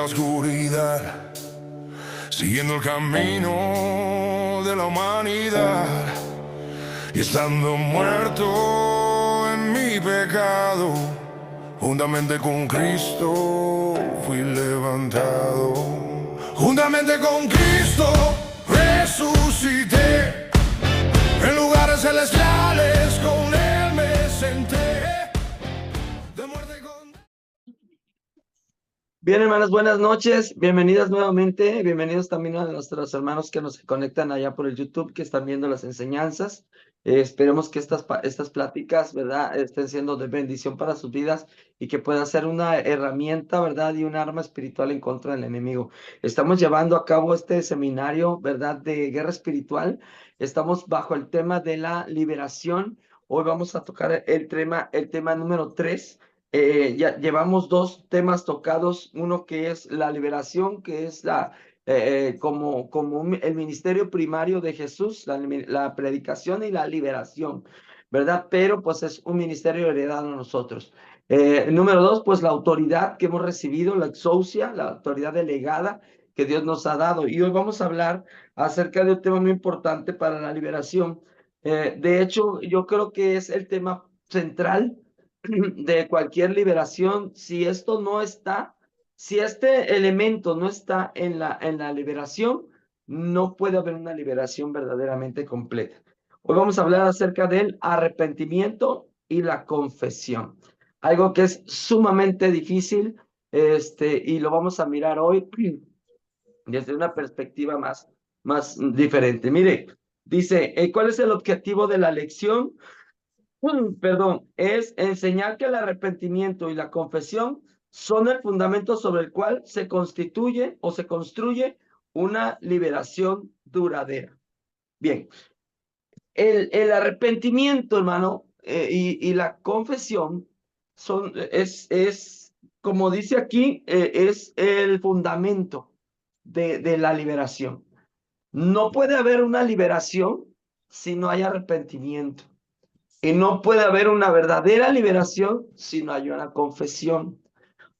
la oscuridad, siguiendo el camino de la humanidad, y estando muerto en mi pecado, juntamente con Cristo fui levantado. Juntamente con Cristo resucité, en lugares celestiales con Él me senté. De muerte con... Bien, hermanos, buenas noches. Bienvenidas nuevamente. Bienvenidos también a nuestros hermanos que nos conectan allá por el YouTube, que están viendo las enseñanzas. Esperemos que estas pláticas, ¿verdad?, estén siendo de bendición para sus vidas y que puedan ser una herramienta, ¿verdad?, y un arma espiritual en contra del enemigo. Estamos llevando a cabo este seminario, ¿verdad?, de guerra espiritual. Estamos bajo el tema de la liberación. Hoy vamos a tocar el tema número 3. Ya llevamos dos temas tocados, uno que es la liberación, que es el ministerio primario de Jesús, la predicación y la liberación, ¿verdad? Pero pues es un ministerio heredado a nosotros. Número 2, pues la autoridad que hemos recibido, la exousia, la autoridad delegada que Dios nos ha dado. Y hoy vamos a hablar acerca de un tema muy importante para la liberación. De hecho, yo creo que es el tema central de cualquier liberación. Si este elemento no está en la liberación, no puede haber una liberación verdaderamente completa. Hoy vamos a hablar acerca del arrepentimiento y la confesión, algo que es sumamente difícil, y lo vamos a mirar hoy desde una perspectiva más diferente. Mire, dice, ¿cuál es el objetivo de la lección? Perdón, es enseñar que el arrepentimiento y la confesión son el fundamento sobre el cual se constituye o se construye una liberación duradera. Bien, el arrepentimiento, hermano, y la confesión es, como dice aquí, es el fundamento de la liberación. No puede haber una liberación si no hay arrepentimiento. Y no puede haber una verdadera liberación si no hay una confesión.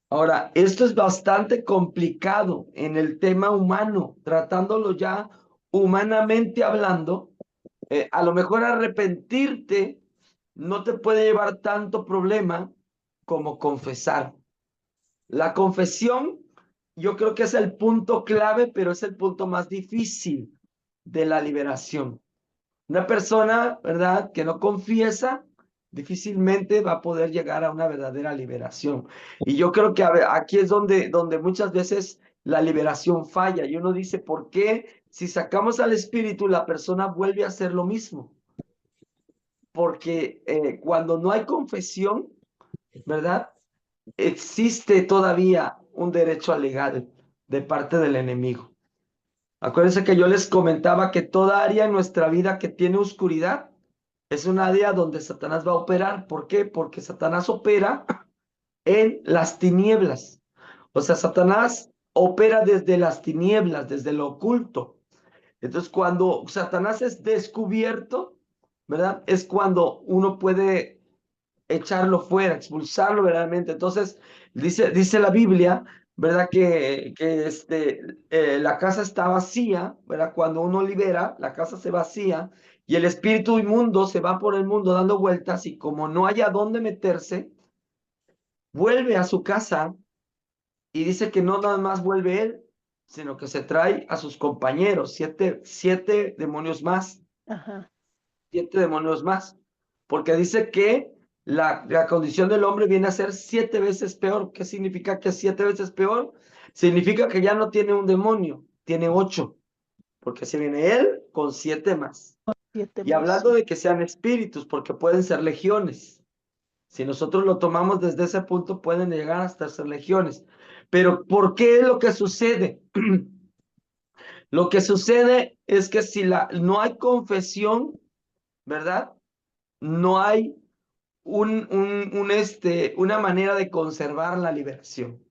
Ahora, esto es bastante complicado en el tema humano, tratándolo ya humanamente hablando. A lo mejor arrepentirte no te puede llevar tanto problema como confesar. La confesión, yo creo que es el punto clave, pero es el punto más difícil de la liberación. Una persona, ¿verdad?, que no confiesa, difícilmente va a poder llegar a una verdadera liberación. Y yo creo que aquí es donde muchas veces la liberación falla. Y uno dice, ¿por qué si sacamos al espíritu la persona vuelve a hacer lo mismo? Porque cuando no hay confesión, ¿verdad?, existe todavía un derecho legal de parte del enemigo. Acuérdense que yo les comentaba que toda área en nuestra vida que tiene oscuridad es un área donde Satanás va a operar. ¿Por qué? Porque Satanás opera en las tinieblas. O sea, Satanás opera desde las tinieblas, desde lo oculto. Entonces, cuando Satanás es descubierto, ¿verdad?, es cuando uno puede echarlo fuera, expulsarlo verdaderamente. Entonces, dice la Biblia, ¿verdad?, que la casa está vacía, ¿verdad? Cuando uno libera, la casa se vacía y el espíritu inmundo se va por el mundo dando vueltas y como no haya dónde meterse, vuelve a su casa y dice que no nada más vuelve él, sino que se trae a sus compañeros, siete demonios más. Ajá. 7 demonios más, porque dice que la condición del hombre viene a ser 7 veces peor. ¿Qué significa que es 7 veces peor? Significa que ya no tiene un demonio, tiene 8, porque se viene él con 7 más. 7 Y más. hablando de que sean espíritus, porque pueden ser legiones. Si nosotros lo tomamos desde ese punto, pueden llegar hasta ser legiones. Pero ¿por qué es lo que sucede? Lo que sucede es que si no hay confesión, ¿verdad?, no hay una manera de conservar la liberación.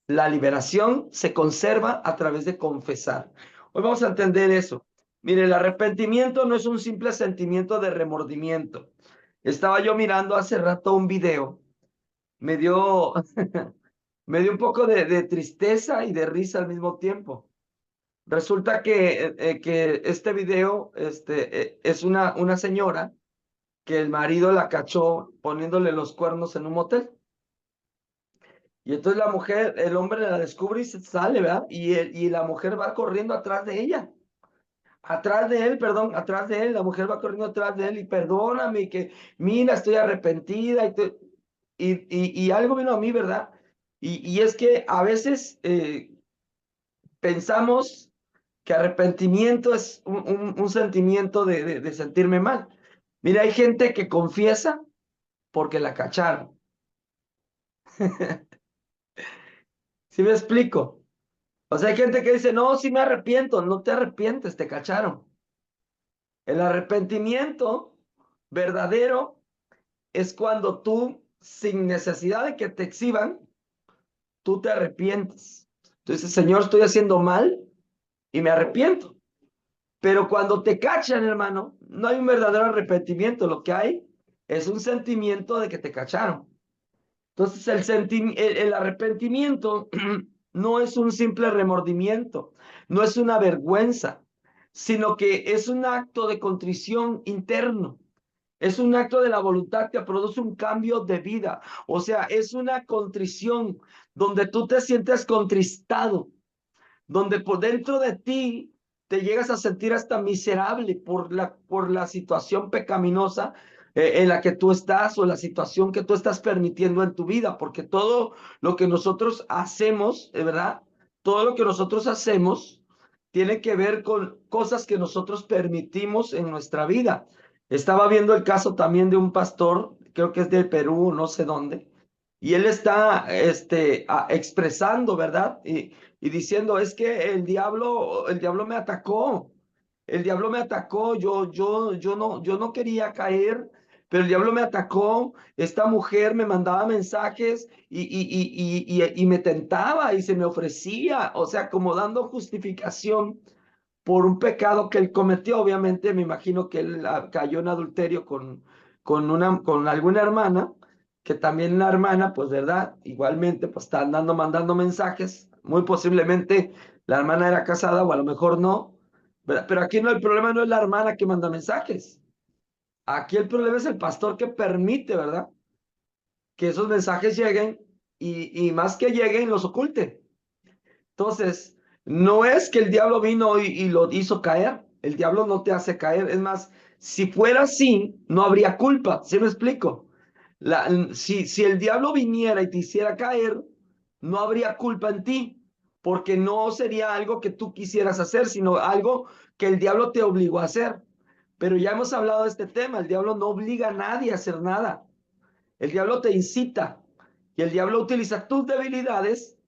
La liberación se conserva a través de confesar. Hoy vamos a entender eso. Mire, el arrepentimiento no es un simple sentimiento de remordimiento. Estaba yo mirando hace rato un video. Me dio me dio un poco de tristeza y de risa al mismo tiempo. Resulta que este video es una señora que el marido la cachó poniéndole los cuernos en un motel. Y entonces la mujer, el hombre la descubre y se sale, ¿verdad? Y la mujer va corriendo atrás de ella. Atrás de él, perdón, atrás de él, la mujer va corriendo atrás de él y perdóname, que mira, estoy arrepentida y algo vino a mí, ¿verdad? Y es que a veces pensamos que arrepentimiento es un sentimiento de sentirme mal. Mira, hay gente que confiesa porque la cacharon. ¿Sí me explico? O sea, hay gente que dice, no, sí me arrepiento, no te arrepientes, te cacharon. El arrepentimiento verdadero es cuando tú, sin necesidad de que te exhiban, tú te arrepientes. Entonces, Señor, estoy haciendo mal y me arrepiento. Pero cuando te cachan, hermano, no hay un verdadero arrepentimiento. Lo que hay es un sentimiento de que te cacharon. Entonces, el arrepentimiento no es un simple remordimiento, no es una vergüenza, sino que es un acto de contrición interno. Es un acto de la voluntad que produce un cambio de vida. O sea, es una contrición donde tú te sientes contristado, donde por dentro de ti te llegas a sentir hasta miserable por la situación pecaminosa en la que tú estás o la situación que tú estás permitiendo en tu vida, porque todo lo que nosotros hacemos, ¿verdad? Todo lo que nosotros hacemos tiene que ver con cosas que nosotros permitimos en nuestra vida. Estaba viendo el caso también de un pastor, creo que es de Perú, no sé dónde, y él está expresando, ¿verdad? Y diciendo, es que el diablo me atacó, el diablo me atacó, yo no quería caer, pero el diablo me atacó, esta mujer me mandaba mensajes y me tentaba y se me ofrecía, o sea, como dando justificación por un pecado que él cometió, obviamente, me imagino que él cayó en adulterio con alguna hermana, que también la hermana, pues, ¿verdad? Igualmente, pues, está andando, mandando mensajes, muy posiblemente la hermana era casada o a lo mejor no, ¿verdad? Pero aquí no, el problema no es la hermana que manda mensajes, aquí el problema es el pastor que permite, ¿verdad? Que esos mensajes lleguen y más que lleguen, los oculte. Entonces, no es que el diablo vino y lo hizo caer. El diablo no te hace caer. Es más, si fuera así, no habría culpa. ¿Sí me explico? Si el diablo viniera y te hiciera caer, no habría culpa en ti, porque no sería algo que tú quisieras hacer, sino algo que el diablo te obligó a hacer. Pero ya hemos hablado de este tema. El diablo no obliga a nadie a hacer nada. El diablo te incita y el diablo utiliza tus debilidades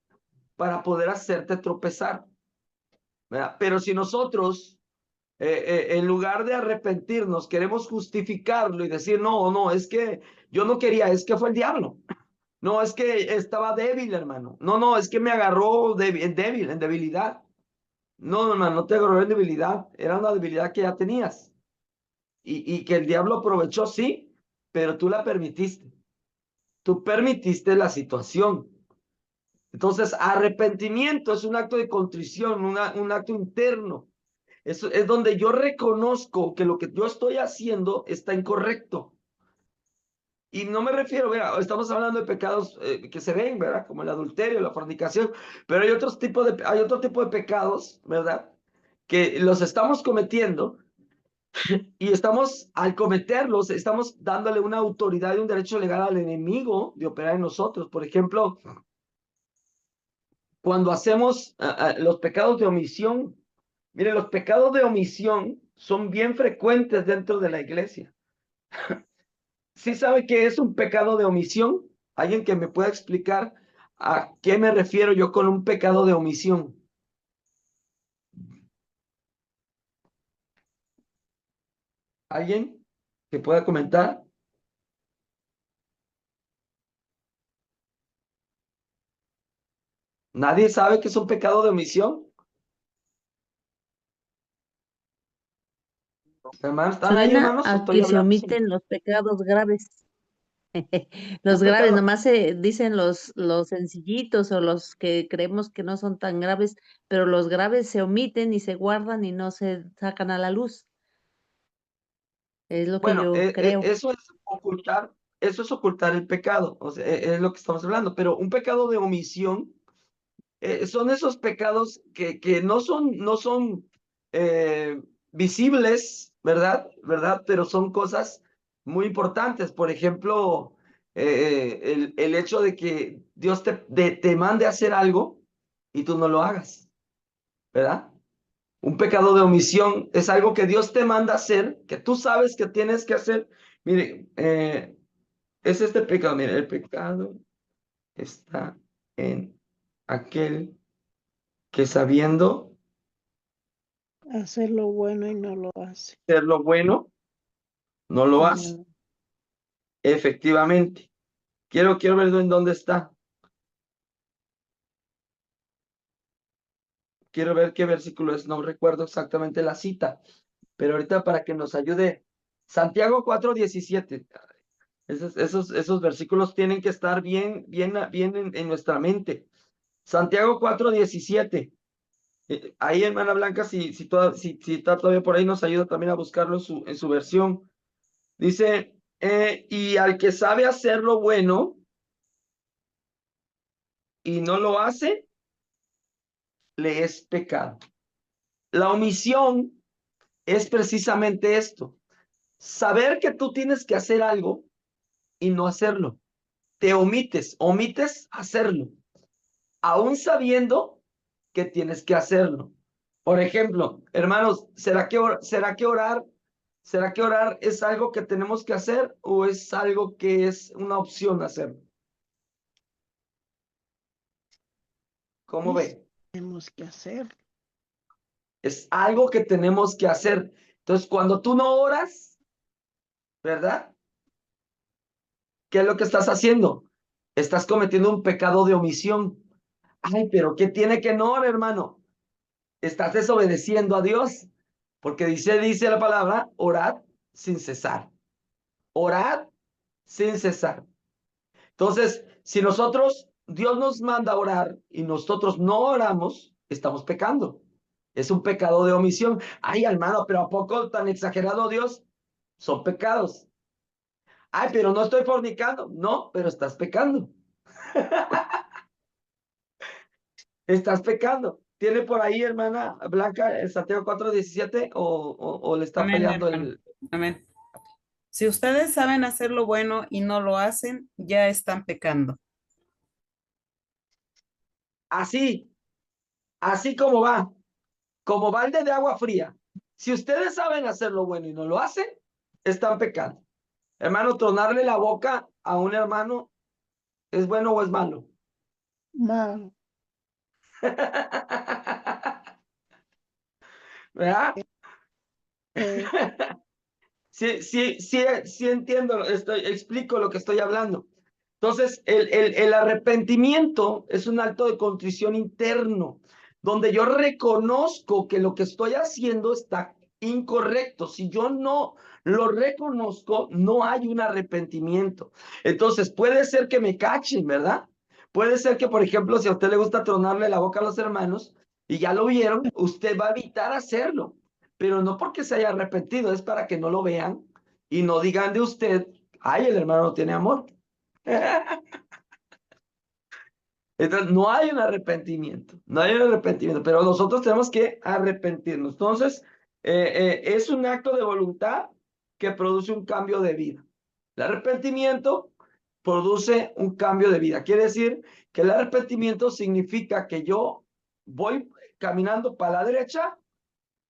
para poder hacerte tropezar. ¿Verdad? Pero si nosotros, en lugar de arrepentirnos, queremos justificarlo y decir, no, no, es que yo no quería, es que fue el diablo. No, es que estaba débil, hermano. No, no, es que me agarró débil, en debilidad. No, hermano, no te agarró en debilidad. Era una debilidad que ya tenías. Y que el diablo aprovechó, sí, pero tú la permitiste. Tú permitiste la situación. Entonces, arrepentimiento es un acto de contrición, un acto interno. Es donde yo reconozco que lo que yo estoy haciendo está incorrecto. Y no me refiero, vea, estamos hablando de pecados que se ven, ¿verdad? Como el adulterio, la fornicación, pero hay otro tipo de pecados, ¿verdad? Que los estamos cometiendo y estamos, al cometerlos, estamos dándole una autoridad y un derecho legal al enemigo de operar en nosotros. Por ejemplo, cuando hacemos los pecados de omisión, mire, los pecados de omisión son bien frecuentes dentro de la iglesia. ¿Sí sabe qué es un pecado de omisión? ¿Alguien que me pueda explicar a qué me refiero yo con un pecado de omisión? ¿Alguien que pueda comentar? ¿Nadie sabe qué es un pecado de omisión? Hermanos, ¿están ahí, Suena hermanos? ¿O a estoy que se hablando solo? omiten los pecados graves. Los Un graves, pecado, nomás se dicen los sencillitos o los que creemos que no son tan graves, pero los graves se omiten y se guardan y no se sacan a la luz. Es lo que bueno, yo creo. eso es ocultar el pecado, o sea, es lo que estamos hablando, pero un pecado de omisión son esos pecados que no son eh, visibles, ¿verdad? ¿Verdad? Pero son cosas muy importantes. Por ejemplo, el hecho de que Dios te mande a hacer algo y tú no lo hagas, ¿verdad? Un pecado de omisión es algo que Dios te manda a hacer, que tú sabes que tienes que hacer. Mire, es este pecado, mire, el pecado está en aquel que sabiendo Hacer lo bueno y no lo hace. hacer lo bueno, no lo hace. No. Efectivamente. Quiero ver en dónde está. Quiero ver qué versículo es. No recuerdo exactamente la cita, pero ahorita para que nos ayude. Santiago 4:17. Esos versículos tienen que estar bien en nuestra mente. Santiago 4:17. Ahí, hermana Blanca, si está todavía por ahí, nos ayuda también a buscarlo en su versión. Dice, y al que sabe hacer lo bueno y no lo hace, le es pecado. La omisión es precisamente esto, saber que tú tienes que hacer algo y no hacerlo. Te omites hacerlo, aún sabiendo que tienes que hacerlo. Por ejemplo, hermanos, será que orar es algo que tenemos que hacer o es algo que es una opción hacerlo? ¿Cómo Es, ve? tenemos que hacer. Es algo que tenemos que hacer. Entonces, cuando tú no oras, ¿verdad? ¿Qué es lo que estás haciendo? Estás cometiendo un pecado de omisión. Ay, pero ¿qué tiene que no, hermano? Estás desobedeciendo a Dios. Porque dice la palabra, orad sin cesar. Orad sin cesar. Entonces, si Dios nos manda a orar y nosotros no oramos, estamos pecando. Es un pecado de omisión. Ay, hermano, pero ¿a poco tan exagerado Dios? Son pecados. Ay, pero no estoy fornicando. No, pero estás pecando. Estás pecando. ¿Tiene por ahí, hermana Blanca, el Santiago 4:17 o le está Amén, fallando hermano. el... Amén. Si ustedes saben hacer lo bueno y no lo hacen, ya están pecando. Así, así como balde de agua fría. Si ustedes saben hacer lo bueno y no lo hacen, están pecando. Hermano, tronarle la boca a un hermano, ¿es bueno o es malo? Mal. ¿Verdad? Eh, Sí entiendo, explico lo que estoy hablando. Entonces, el arrepentimiento es un acto de contrición interno, donde yo reconozco que lo que estoy haciendo está incorrecto. Si yo no lo reconozco, no hay un arrepentimiento. Entonces, puede ser que me cachen, ¿verdad? Puede ser que, por ejemplo, si a usted le gusta tronarle la boca a los hermanos y ya lo vieron, usted va a evitar hacerlo, pero no porque se haya arrepentido, es para que no lo vean y no digan de usted, ay, el hermano no tiene amor. Entonces, no hay un arrepentimiento, no hay un arrepentimiento, pero nosotros tenemos que arrepentirnos. Entonces, es un acto de voluntad que produce un cambio de vida. El arrepentimiento produce un cambio de vida. Quiere decir que el arrepentimiento significa que yo voy caminando para la derecha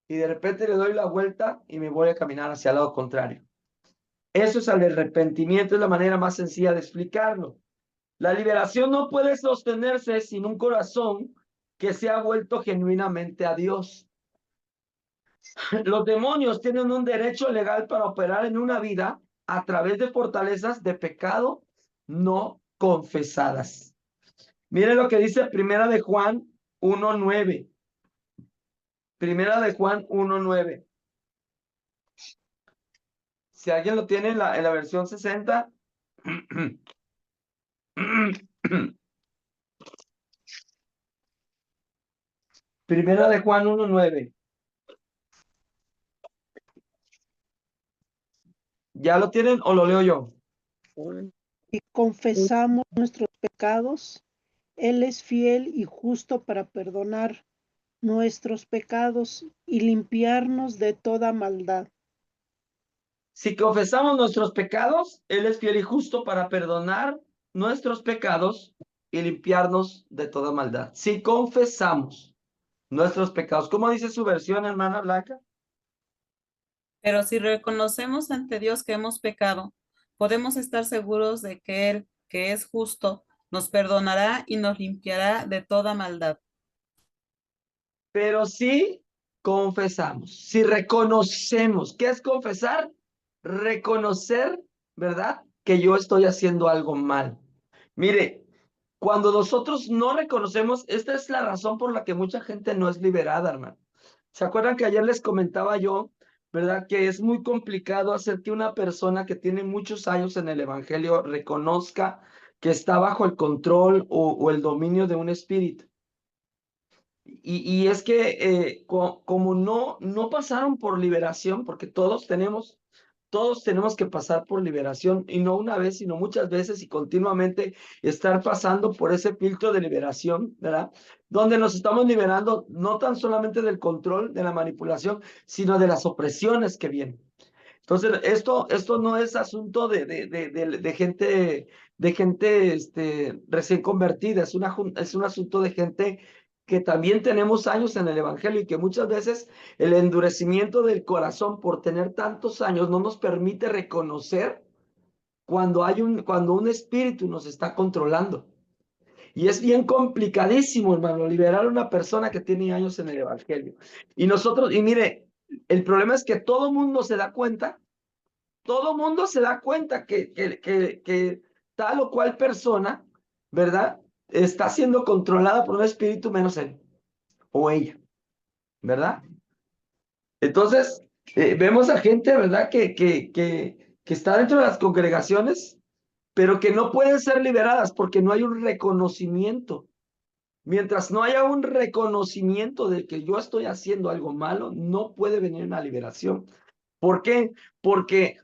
y de repente le doy la vuelta y me voy a caminar hacia el lado contrario. Eso es el arrepentimiento, es la manera más sencilla de explicarlo. La liberación no puede sostenerse sin un corazón que se ha vuelto genuinamente a Dios. Los demonios tienen un derecho legal para operar en una vida a través de fortalezas de pecado no confesadas. Mire lo que dice Primera de Juan 1:9. Primera de Juan 1:9. Si alguien lo tiene en la versión 60, Primera de Juan 1:9. ¿Ya lo tienen o lo leo yo? Y confesamos nuestros pecados, Él es fiel y justo para perdonar nuestros pecados y limpiarnos de toda maldad. Si confesamos nuestros pecados, Él es fiel y justo para perdonar nuestros pecados y limpiarnos de toda maldad. Si confesamos nuestros pecados, ¿cómo dice su versión, hermana Blanca? Pero si reconocemos ante Dios que hemos pecado, podemos estar seguros de que Él, que es justo, nos perdonará y nos limpiará de toda maldad. Pero si confesamos, si reconocemos, ¿qué es confesar? Reconocer, ¿verdad? Que yo estoy haciendo algo mal. Mire, cuando nosotros no reconocemos, esta es la razón por la que mucha gente no es liberada, hermano. ¿Se acuerdan que ayer les comentaba yo, verdad, que es muy complicado hacer que una persona que tiene muchos años en el evangelio reconozca que está bajo el control o el dominio de un espíritu? Y es que como no pasaron por liberación, porque todos tenemos que pasar por liberación, y no una vez, sino muchas veces y continuamente estar pasando por ese filtro de liberación, ¿verdad? Donde nos estamos liberando no tan solamente del control, de la manipulación, sino de las opresiones que vienen. Entonces, esto no es asunto de gente recién convertida, es un asunto de gente que también tenemos años en el evangelio y que muchas veces el endurecimiento del corazón por tener tantos años no nos permite reconocer cuando un espíritu nos está controlando. Y es bien complicadísimo, hermano, liberar a una persona que tiene años en el evangelio. Y mire, el problema es que todo mundo se da cuenta que tal o cual persona, ¿verdad? Está siendo controlada por un espíritu menos él o ella, ¿verdad? Entonces, vemos a gente, ¿verdad? Que está dentro de las congregaciones, pero que no pueden ser liberadas porque no hay un reconocimiento. Mientras no haya un reconocimiento de que yo estoy haciendo algo malo, no puede venir una liberación. ¿Por qué? Porque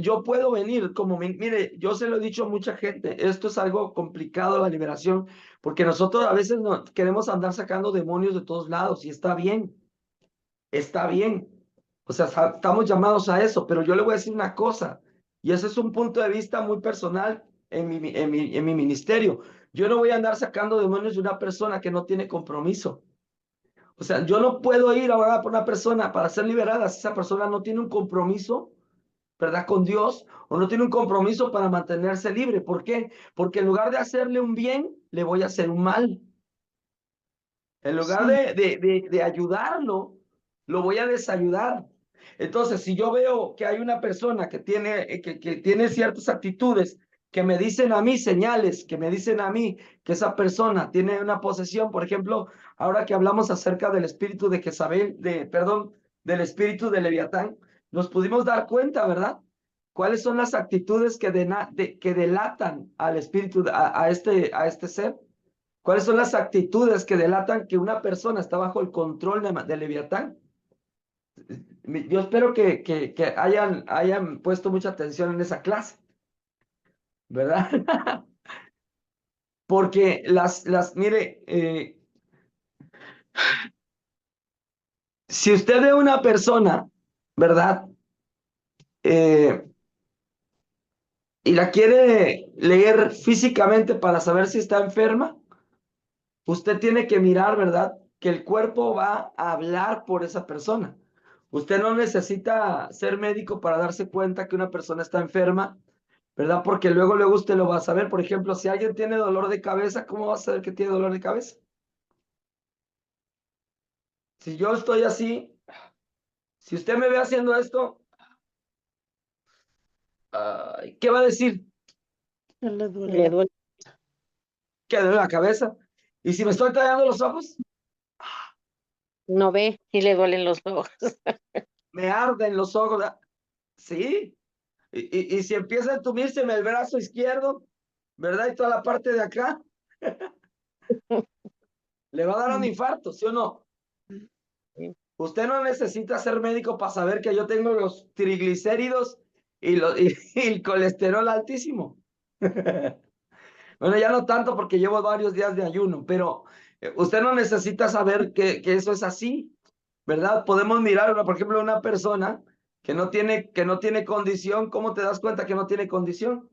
yo puedo venir mire, yo se lo he dicho a mucha gente, esto es algo complicado la liberación, porque nosotros a veces no, queremos andar sacando demonios de todos lados y está bien. O sea, estamos llamados a eso, pero yo le voy a decir una cosa, y ese es un punto de vista muy personal en mi ministerio. Yo no voy a andar sacando demonios de una persona que no tiene compromiso. O sea, yo no puedo ir a orar por una persona para ser liberada si esa persona no tiene un compromiso, ¿verdad? Con Dios, o no tiene un compromiso para mantenerse libre. ¿Por qué? Porque en lugar de hacerle un bien, le voy a hacer un mal. En lugar Sí, de ayudarlo, lo voy a desayudar. Entonces, si yo veo que hay una persona que tiene ciertas actitudes que me dicen a mí, señales, que me dicen a mí que esa persona tiene una posesión, por ejemplo, ahora que hablamos acerca del espíritu de Jezabel, perdón, del espíritu de Leviatán, nos pudimos dar cuenta, ¿verdad? ¿Cuáles son las actitudes que delatan al espíritu, a este ser? ¿Cuáles son las actitudes que delatan que una persona está bajo el control de Leviatán? Yo espero que hayan puesto mucha atención en esa clase, ¿verdad? Porque mire, si usted ve una persona, ¿verdad? Eh, y la quiere leer físicamente para saber si está enferma, usted tiene que mirar, ¿verdad? Que el cuerpo va a hablar por esa persona. Usted no necesita ser médico para darse cuenta que una persona está enferma, ¿verdad? Porque luego usted lo va a saber. Por ejemplo, si alguien tiene dolor de cabeza, ¿cómo va a saber que tiene dolor de cabeza? Si yo estoy así, si usted me ve haciendo esto, ¿qué va a decir? que le duele la Que duele la cabeza. Y si me estoy tallando los ojos, No ve y le duelen los ojos. me arden los ojos. ¿Verdad? Sí. Y si empieza a entumírseme el brazo izquierdo, ¿verdad? Y toda la parte de acá, le va a dar un infarto, ¿sí o no? Usted no necesita ser médico para saber que yo tengo los triglicéridos y el colesterol altísimo. Bueno, ya no tanto porque llevo varios días de ayuno, pero usted no necesita saber que eso es así, ¿verdad? Podemos mirar, por ejemplo, una persona que no tiene condición. ¿Cómo te das cuenta que no tiene condición?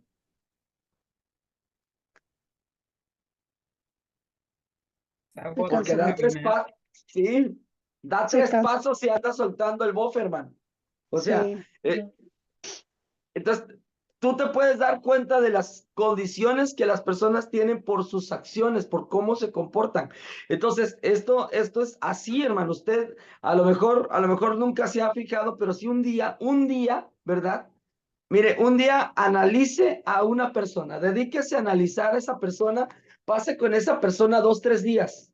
Se Se agota Porque por cansa, da tres caminar. pasos, sí, da se tres cansa, pasos y anda soltando el Bofferman. O sea, sí, entonces tú te puedes dar cuenta de las condiciones que las personas tienen por sus acciones, por cómo se comportan. Entonces, esto es así, hermano. Usted a lo mejor nunca se ha fijado, pero si un día, ¿verdad? Mire, un día analice a una persona, dedíquese a analizar a esa persona, pase con esa persona 2, 3 días.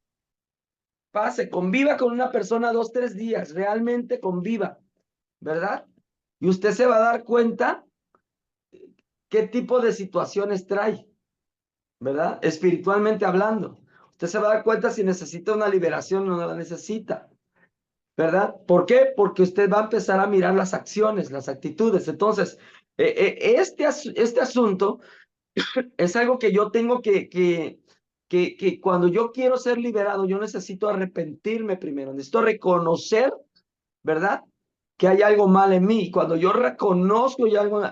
Conviva con una persona 2, 3 días, realmente conviva, ¿verdad? Y usted se va a dar cuenta qué tipo de situaciones trae, ¿verdad? Espiritualmente hablando. Usted se va a dar cuenta si necesita una liberación o no la necesita, ¿verdad? ¿Por qué? Porque usted va a empezar a mirar las acciones, las actitudes. Entonces, este asunto es algo que yo tengo que cuando yo quiero ser liberado, yo necesito arrepentirme primero, necesito reconocer, ¿verdad? Que hay algo mal en mí. Y cuando yo reconozco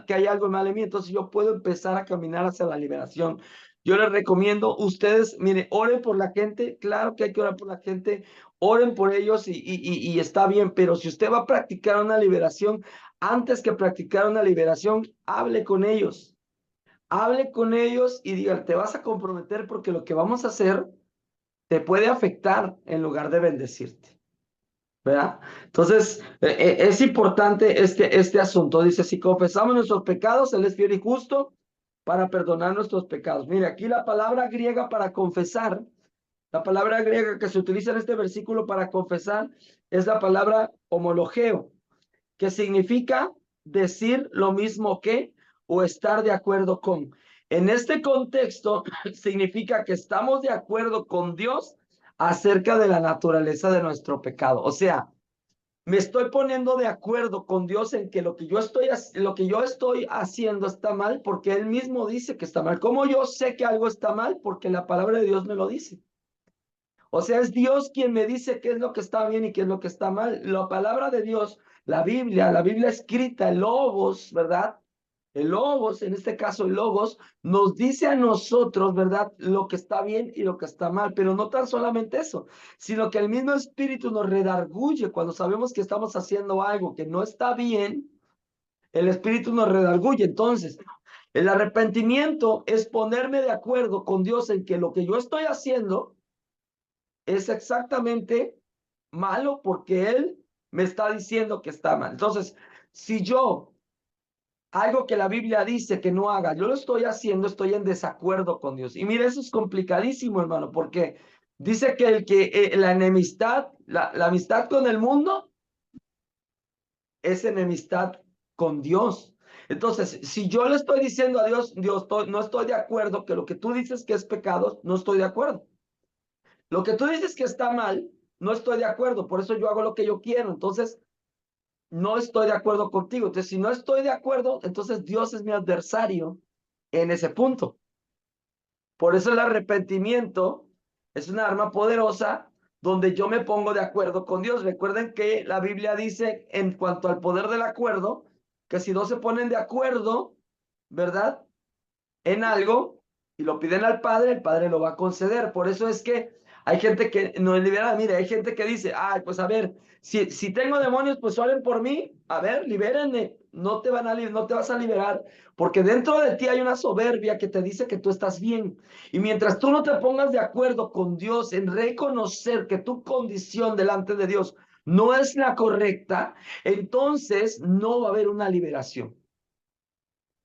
que hay algo mal en mí, entonces yo puedo empezar a caminar hacia la liberación. Yo les recomiendo, ustedes, mire, oren por la gente. Claro que hay que orar por la gente, oren por ellos y está bien, pero si usted va a practicar una liberación, antes que practicar una liberación, hable con ellos. Hable con ellos y diga, te vas a comprometer porque lo que vamos a hacer te puede afectar en lugar de bendecirte, ¿verdad? Entonces, es importante este asunto. Dice, si confesamos nuestros pecados, Él es fiel y justo para perdonar nuestros pecados. Mire, aquí la palabra griega para confesar, la palabra griega que se utiliza en este versículo para confesar es la palabra homologeo, que significa decir lo mismo que o estar de acuerdo con. En este contexto, significa que estamos de acuerdo con Dios acerca de la naturaleza de nuestro pecado. O sea, me estoy poniendo de acuerdo con Dios en que lo que yo estoy haciendo está mal porque Él mismo dice que está mal. ¿Cómo yo sé que algo está mal? Porque la palabra de Dios me lo dice. O sea, es Dios quien me dice qué es lo que está bien y qué es lo que está mal. La palabra de Dios, la Biblia escrita, el Logos, ¿verdad? El Logos, en este caso el Logos, nos dice a nosotros, ¿verdad? Lo que está bien y lo que está mal. Pero no tan solamente eso, sino que el mismo Espíritu nos redarguye cuando sabemos que estamos haciendo algo que no está bien. El Espíritu nos redarguye. Entonces, el arrepentimiento es ponerme de acuerdo con Dios en que lo que yo estoy haciendo es exactamente malo porque Él me está diciendo que está mal. Entonces, si yo algo que la Biblia dice que no haga, yo lo estoy haciendo, estoy en desacuerdo con Dios. Y mire, eso es complicadísimo, hermano, porque dice que la enemistad, la amistad con el mundo es enemistad con Dios. Entonces, si yo le estoy diciendo a Dios, no estoy de acuerdo, que lo que tú dices que es pecado, no estoy de acuerdo. Lo que tú dices que está mal, no estoy de acuerdo, por eso yo hago lo que yo quiero. Entonces, no estoy de acuerdo contigo. Entonces, si no estoy de acuerdo, entonces Dios es mi adversario en ese punto. Por eso el arrepentimiento es una arma poderosa donde yo me pongo de acuerdo con Dios. Recuerden que la Biblia dice en cuanto al poder del acuerdo, que si dos se ponen de acuerdo, ¿verdad? En algo y lo piden al Padre, el Padre lo va a conceder. Por eso es que hay gente que no es liberada. Mire, hay gente que dice, ay, pues a ver, si tengo demonios, pues oren por mí. A ver, libérenme. No te vas a liberar, porque dentro de ti hay una soberbia que te dice que tú estás bien. Y mientras tú no te pongas de acuerdo con Dios en reconocer que tu condición delante de Dios no es la correcta, entonces no va a haber una liberación.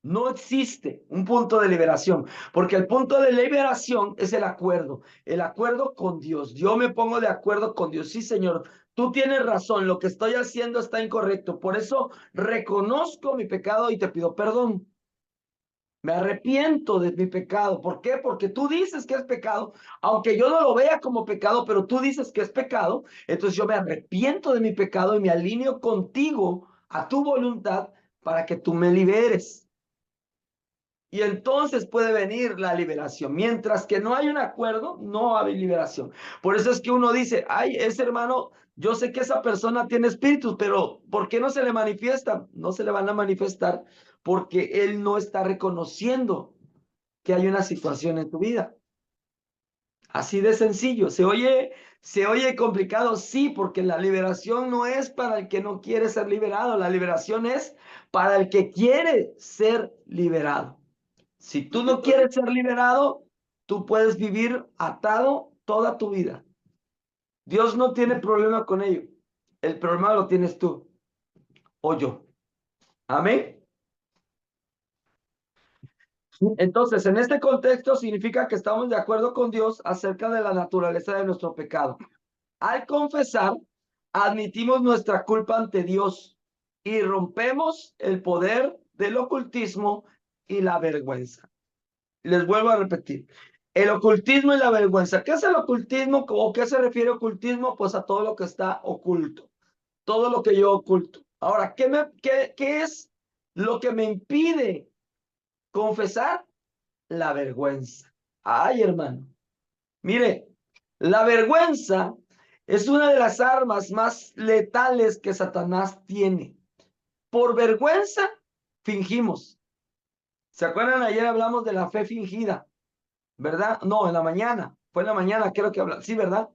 No existe un punto de liberación, porque el punto de liberación es el acuerdo con Dios. Yo me pongo de acuerdo con Dios. Sí, Señor, tú tienes razón, lo que estoy haciendo está incorrecto. Por eso reconozco mi pecado y te pido perdón. Me arrepiento de mi pecado. ¿Por qué? Porque tú dices que es pecado, aunque yo no lo vea como pecado, pero tú dices que es pecado. Entonces yo me arrepiento de mi pecado y me alineo contigo a tu voluntad para que tú me liberes. Y entonces puede venir la liberación. Mientras que no hay un acuerdo, no hay liberación. Por eso es que uno dice, ay, ese hermano, yo sé que esa persona tiene espíritus, pero ¿por qué no se le manifiestan? No se le van a manifestar porque él no está reconociendo que hay una situación en tu vida. Así de sencillo. Se oye complicado, sí, porque la liberación no es para el que no quiere ser liberado. La liberación es para el que quiere ser liberado. Si tú no quieres ser liberado, tú puedes vivir atado toda tu vida. Dios no tiene problema con ello. El problema lo tienes tú o yo. Amén. Entonces, en este contexto significa que estamos de acuerdo con Dios acerca de la naturaleza de nuestro pecado. Al confesar, admitimos nuestra culpa ante Dios y rompemos el poder del ocultismo y la vergüenza. Les vuelvo a repetir. El ocultismo y la vergüenza. ¿Qué es el ocultismo o qué se refiere ocultismo? Pues a todo lo que está oculto, todo lo que yo oculto. Ahora, ¿qué es lo que me impide confesar? La vergüenza. Ay, hermano. Mire, la vergüenza es una de las armas más letales que Satanás tiene. Por vergüenza, fingimos. ¿Se acuerdan? Ayer hablamos de la fe fingida, ¿verdad? No, en la mañana. Fue en la mañana, creo que hablamos. Sí, ¿verdad?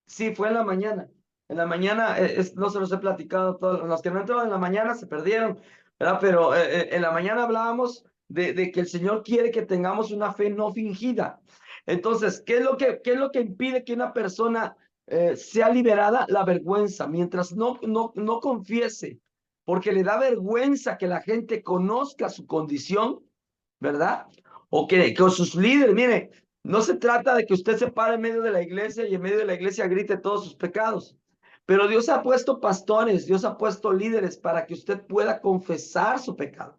Sí, fue en la mañana. En la mañana, no se los he platicado todos. Los que no entraron en la mañana se perdieron, ¿verdad? Pero en la mañana hablábamos de que el Señor quiere que tengamos una fe no fingida. Entonces, qué es lo que impide que una persona sea liberada? La vergüenza. Mientras no confiese, porque le da vergüenza que la gente conozca su condición, ¿verdad? O que sus líderes, mire, no se trata de que usted se pare en medio de la iglesia y en medio de la iglesia grite todos sus pecados. Pero Dios ha puesto pastores, Dios ha puesto líderes para que usted pueda confesar su pecado.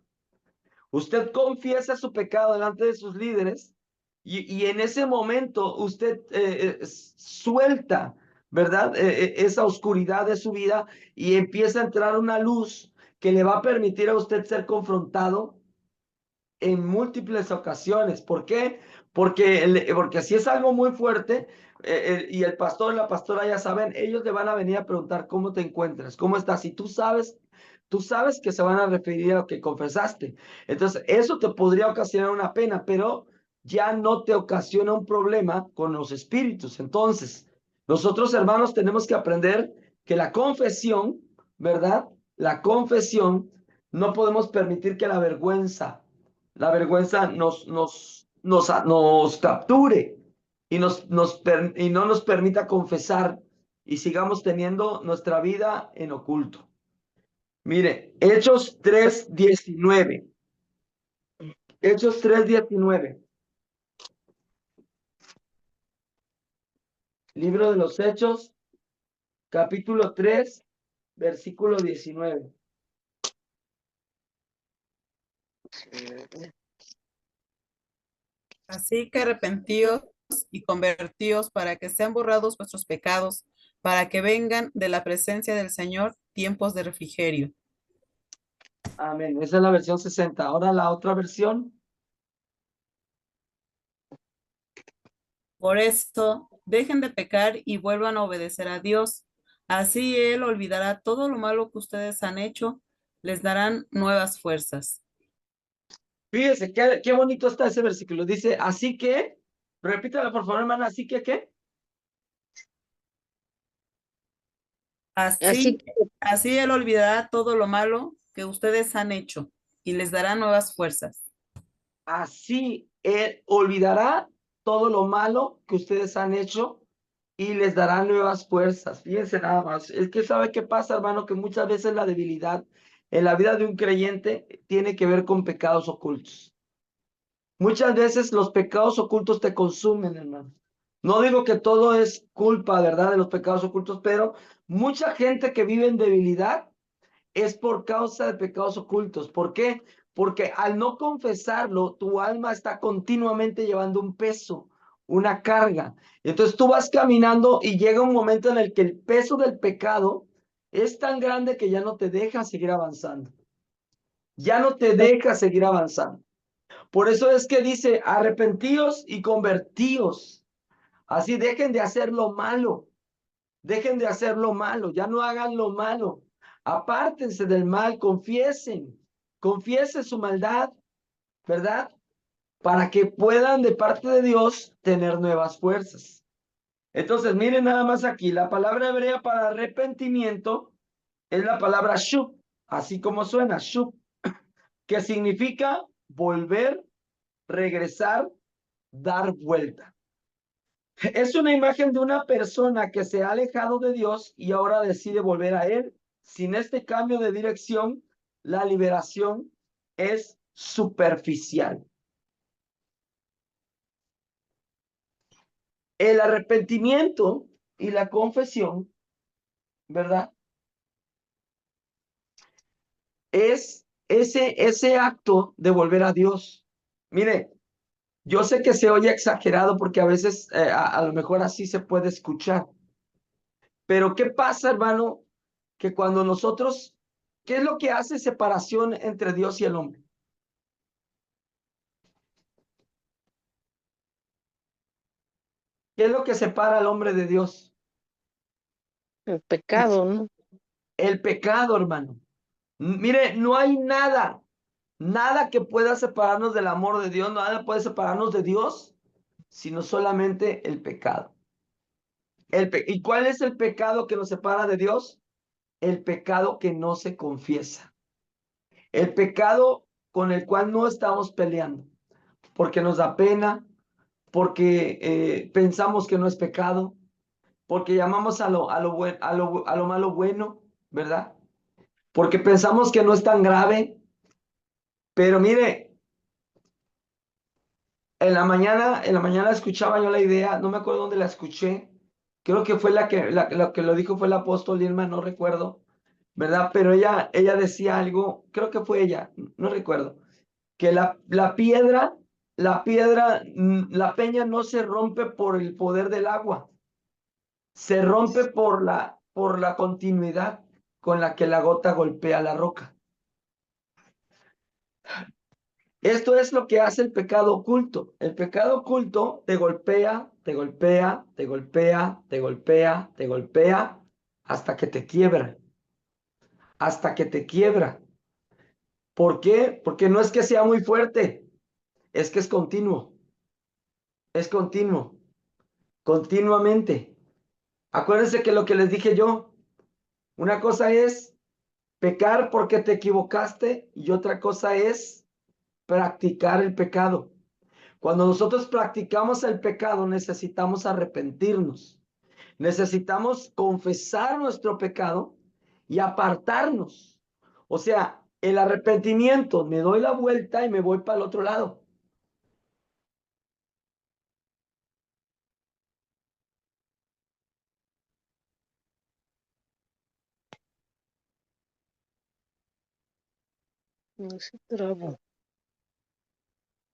Usted confiesa su pecado delante de sus líderes y en ese momento usted suelta, ¿verdad? Esa oscuridad de su vida y empieza a entrar una luz que le va a permitir a usted ser confrontado en múltiples ocasiones. ¿Por qué? Porque si es algo muy fuerte y el pastor y la pastora ya saben, ellos le van a venir a preguntar cómo te encuentras, cómo estás. Y tú sabes que se van a referir a lo que confesaste. Entonces, eso te podría ocasionar una pena, pero ya no te ocasiona un problema con los espíritus. Entonces, nosotros hermanos tenemos que aprender que la confesión, ¿verdad? La confesión, no podemos permitir que la vergüenza nos capture y y no nos permita confesar y sigamos teniendo nuestra vida en oculto. Mire, Hechos 3:19. Hechos 3:19. Libro de los Hechos, capítulo 3, versículo 19. Así que arrepentíos y convertíos para que sean borrados vuestros pecados, para que vengan de la presencia del Señor tiempos de refrigerio. Amén. Esa es la versión 60. Ahora la otra versión. Por esto, dejen de pecar y vuelvan a obedecer a Dios. Así Él olvidará todo lo malo que ustedes han hecho, les darán nuevas fuerzas. Fíjese, qué bonito está ese versículo. Dice, así que, repítalo por favor, hermana, así que, ¿qué? Así Así Él olvidará todo lo malo que ustedes han hecho y les dará nuevas fuerzas. Así Él olvidará todo lo malo que ustedes han hecho y les dará nuevas fuerzas. Fíjense nada más. Es que sabe qué pasa, hermano, que muchas veces la debilidad en la vida de un creyente tiene que ver con pecados ocultos. Muchas veces los pecados ocultos te consumen, hermano. No digo que todo es culpa, ¿verdad?, de los pecados ocultos, pero mucha gente que vive en debilidad es por causa de pecados ocultos. ¿Por qué? Porque al no confesarlo, tu alma está continuamente llevando un peso, una carga. Entonces tú vas caminando y llega un momento en el que el peso del pecado es tan grande que ya no te deja seguir avanzando. Ya no te deja seguir avanzando. Por eso es que dice, arrepentíos y convertíos. Así dejen de hacer lo malo. Dejen de hacer lo malo, ya no hagan lo malo. Apártense del mal, confiesen su maldad, ¿verdad? Para que puedan de parte de Dios tener nuevas fuerzas. Entonces, miren nada más aquí, la palabra hebrea para arrepentimiento es la palabra shub, así como suena, shub, que significa volver, regresar, dar vuelta. Es una imagen de una persona que se ha alejado de Dios y ahora decide volver a Él. Sin este cambio de dirección, la liberación es superficial. El arrepentimiento y la confesión, ¿verdad? Es ese acto de volver a Dios. Mire, yo sé que se oye exagerado porque a veces a lo mejor así se puede escuchar. Pero ¿qué pasa, hermano? Que cuando nosotros, ¿qué es lo que hace separación entre Dios y el hombre? ¿Qué es lo que separa al hombre de Dios? El pecado, ¿no? El pecado, hermano. Mire, no hay nada, nada que pueda separarnos del amor de Dios, nada puede separarnos de Dios, sino solamente el pecado. ¿Y cuál es el pecado que nos separa de Dios? El pecado que no se confiesa. El pecado con el cual no estamos peleando, porque nos da pena, porque pensamos que no es pecado, porque llamamos a lo malo bueno, ¿verdad? Porque pensamos que no es tan grave, pero mire, en la mañana escuchaba yo la idea, no me acuerdo dónde la escuché, creo que fue la que lo dijo fue el apóstol Irma, no recuerdo, ¿verdad? Pero ella decía algo, creo que fue ella, no recuerdo, que la peña no se rompe por el poder del agua, se rompe por la continuidad con la que la gota golpea la roca. Esto es lo que hace el pecado oculto. El pecado oculto te golpea, te golpea, te golpea, te golpea, te golpea, hasta que te quiebra. Hasta que te quiebra. ¿Por qué? Porque no es que sea muy fuerte, es que es continuo. Es continuo, continuamente. Acuérdense que lo que les dije yo, una cosa es pecar porque te equivocaste y otra cosa es practicar el pecado. Cuando nosotros practicamos el pecado, necesitamos arrepentirnos. Necesitamos confesar nuestro pecado y apartarnos. O sea, el arrepentimiento, me doy la vuelta y me voy para el otro lado. No se trabó.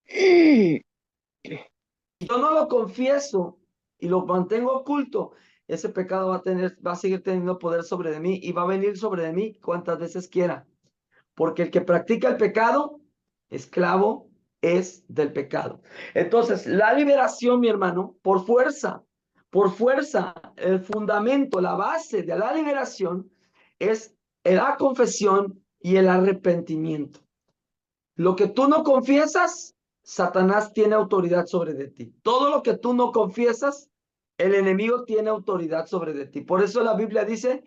Si yo no lo confieso y lo mantengo oculto, ese pecado va a seguir teniendo poder sobre de mí y va a venir sobre de mí cuantas veces quiera. Porque el que practica el pecado, esclavo es del pecado. Entonces, la liberación, mi hermano, por fuerza, el fundamento, la base de la liberación es la confesión y el arrepentimiento. Lo que tú no confiesas, Satanás tiene autoridad sobre de ti. Todo lo que tú no confiesas, el enemigo tiene autoridad sobre de ti. Por eso la Biblia dice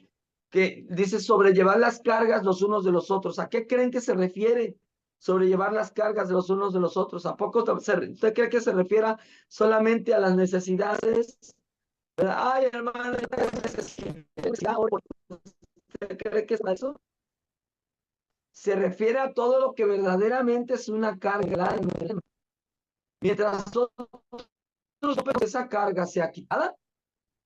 que dice sobrellevar las cargas los unos de los otros. ¿A qué creen que se refiere sobrellevar las cargas de los unos de los otros? ¿A poco usted cree que se refiera solamente a las necesidades? ¿Verdad? Ay, hermano, ¿usted cree que es eso? Se refiere a todo lo que verdaderamente es una carga. Mientras esa carga sea quitada,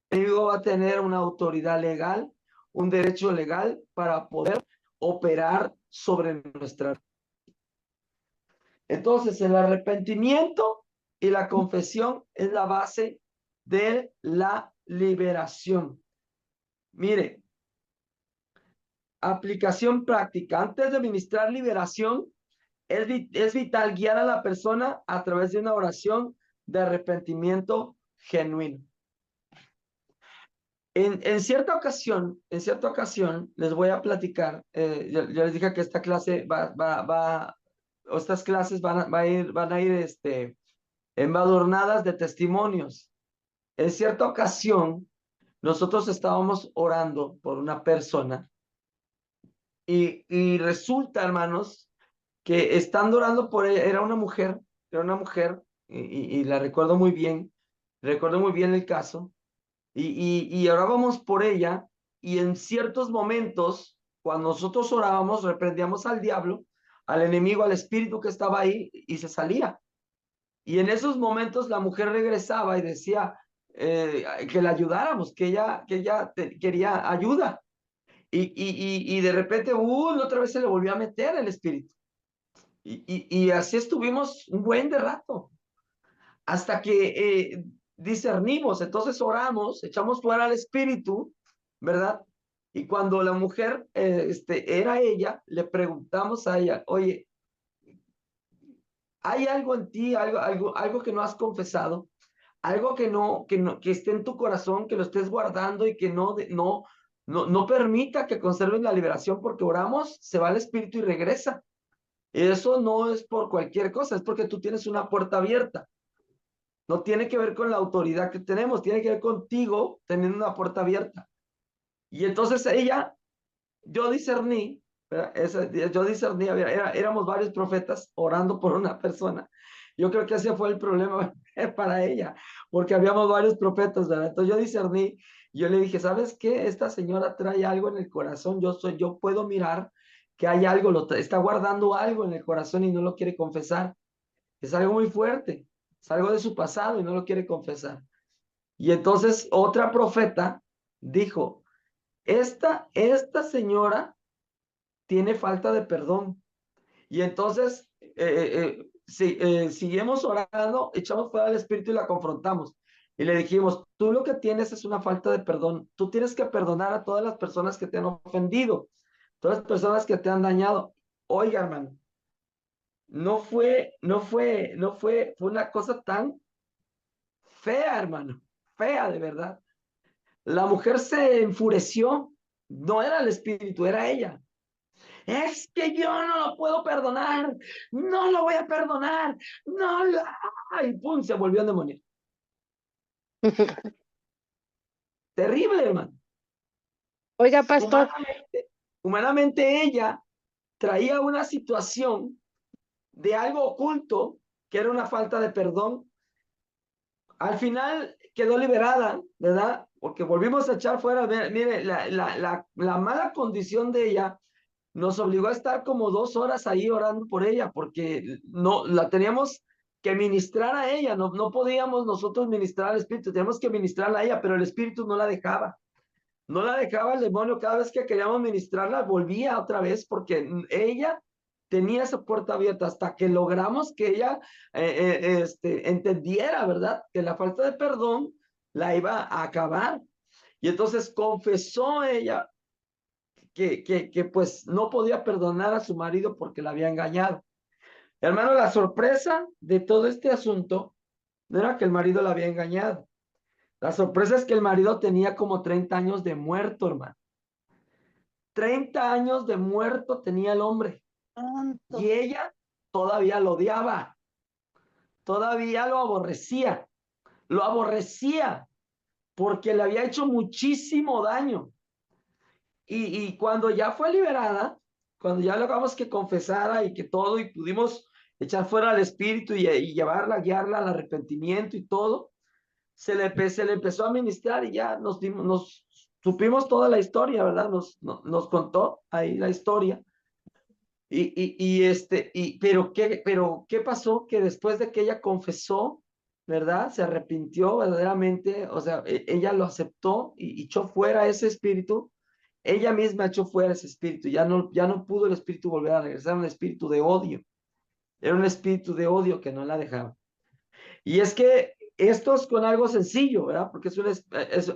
el enemigo va a tener una autoridad legal, un derecho legal para poder operar sobre nuestra vida. Entonces, el arrepentimiento y la confesión es la base de la liberación. Mire, aplicación práctica. Antes de ministrar liberación, es vital guiar a la persona a través de una oración de arrepentimiento genuino. En cierta ocasión, les voy a platicar, yo les dije que esta clase o estas clases van a ir embadurnadas de testimonios. En cierta ocasión, nosotros estábamos orando por una persona y resulta, hermanos, que estando orando por ella, era una mujer, y la recuerdo muy bien el caso, y orábamos por ella, y en ciertos momentos, cuando nosotros orábamos, reprendíamos al diablo, al enemigo, al espíritu que estaba ahí, y se salía. Y en esos momentos la mujer regresaba y decía que la ayudáramos, que ella quería ayuda. Y de repente, otra vez se le volvió a meter el espíritu. Y así estuvimos un buen de rato, hasta que discernimos, entonces oramos, echamos fuera al espíritu, ¿verdad? Y cuando la mujer era ella, le preguntamos a ella, oye, ¿hay algo en ti, algo que no has confesado? Algo que esté en tu corazón, que lo estés guardando y que no permita que conserves la liberación, porque oramos, se va el espíritu y regresa. Eso no es por cualquier cosa, es porque tú tienes una puerta abierta. No tiene que ver con la autoridad que tenemos, tiene que ver contigo teniendo una puerta abierta. Y entonces yo discerní, éramos varios profetas orando por una persona. Yo creo que ese fue el problema para ella, porque habíamos varios profetas, ¿verdad? Entonces yo discerní, yo le dije, ¿sabes qué? Esta señora trae algo en el corazón, yo puedo mirar que hay algo, está guardando algo en el corazón y no lo quiere confesar. Es algo muy fuerte, es algo de su pasado y no lo quiere confesar. Y entonces otra profeta dijo, esta señora tiene falta de perdón. Y entonces seguimos orando, echamos fuera al espíritu y la confrontamos. Y le dijimos, tú lo que tienes es una falta de perdón. Tú tienes que perdonar a todas las personas que te han ofendido, todas las personas que te han dañado. Oiga, hermano, fue una cosa tan fea, hermano, fea de verdad. La mujer se enfureció, no era el espíritu, era ella. Es que yo no lo puedo perdonar, no lo voy a perdonar, no lo... Y pum, se volvió a endemoniar. Terrible, hermano. Oiga, pastor, Humanamente ella traía una situación de algo oculto que era una falta de perdón. Al final quedó liberada, ¿verdad? Porque volvimos a echar fuera, mire, la mala condición de ella nos obligó a estar como 2 horas ahí orando por ella, porque no la teníamos que ministrar a ella, no podíamos nosotros ministrar al espíritu, teníamos que ministrarla a ella, pero el espíritu no la dejaba. No la dejaba el demonio, cada vez que queríamos ministrarla, volvía otra vez, porque ella tenía esa puerta abierta hasta que logramos que ella entendiera, ¿verdad? Que la falta de perdón la iba a acabar. Y entonces confesó ella que pues no podía perdonar a su marido porque la había engañado. Hermano, la sorpresa de todo este asunto no era que el marido la había engañado. La sorpresa es que el marido tenía como 30 años de muerto, hermano. 30 años de muerto tenía el hombre. Santo. Y ella todavía lo odiaba. Todavía lo aborrecía. Lo aborrecía porque le había hecho muchísimo daño. Y cuando ya fue liberada, cuando ya logramos que confesara y que todo, y pudimos echar fuera al espíritu y llevarla, guiarla al arrepentimiento y todo, se le empezó a ministrar y ya nos supimos toda la historia, ¿verdad? Nos contó ahí la historia. Pero ¿qué pasó? Que después de que ella confesó, ¿verdad? Se arrepintió verdaderamente, o sea, ella lo aceptó y echó fuera ese espíritu. Ella misma echó fuera ese espíritu. Ya no pudo el espíritu volver a regresar. Era un espíritu de odio. Era un espíritu de odio que no la dejaba. Y es que esto es con algo sencillo, ¿verdad? Porque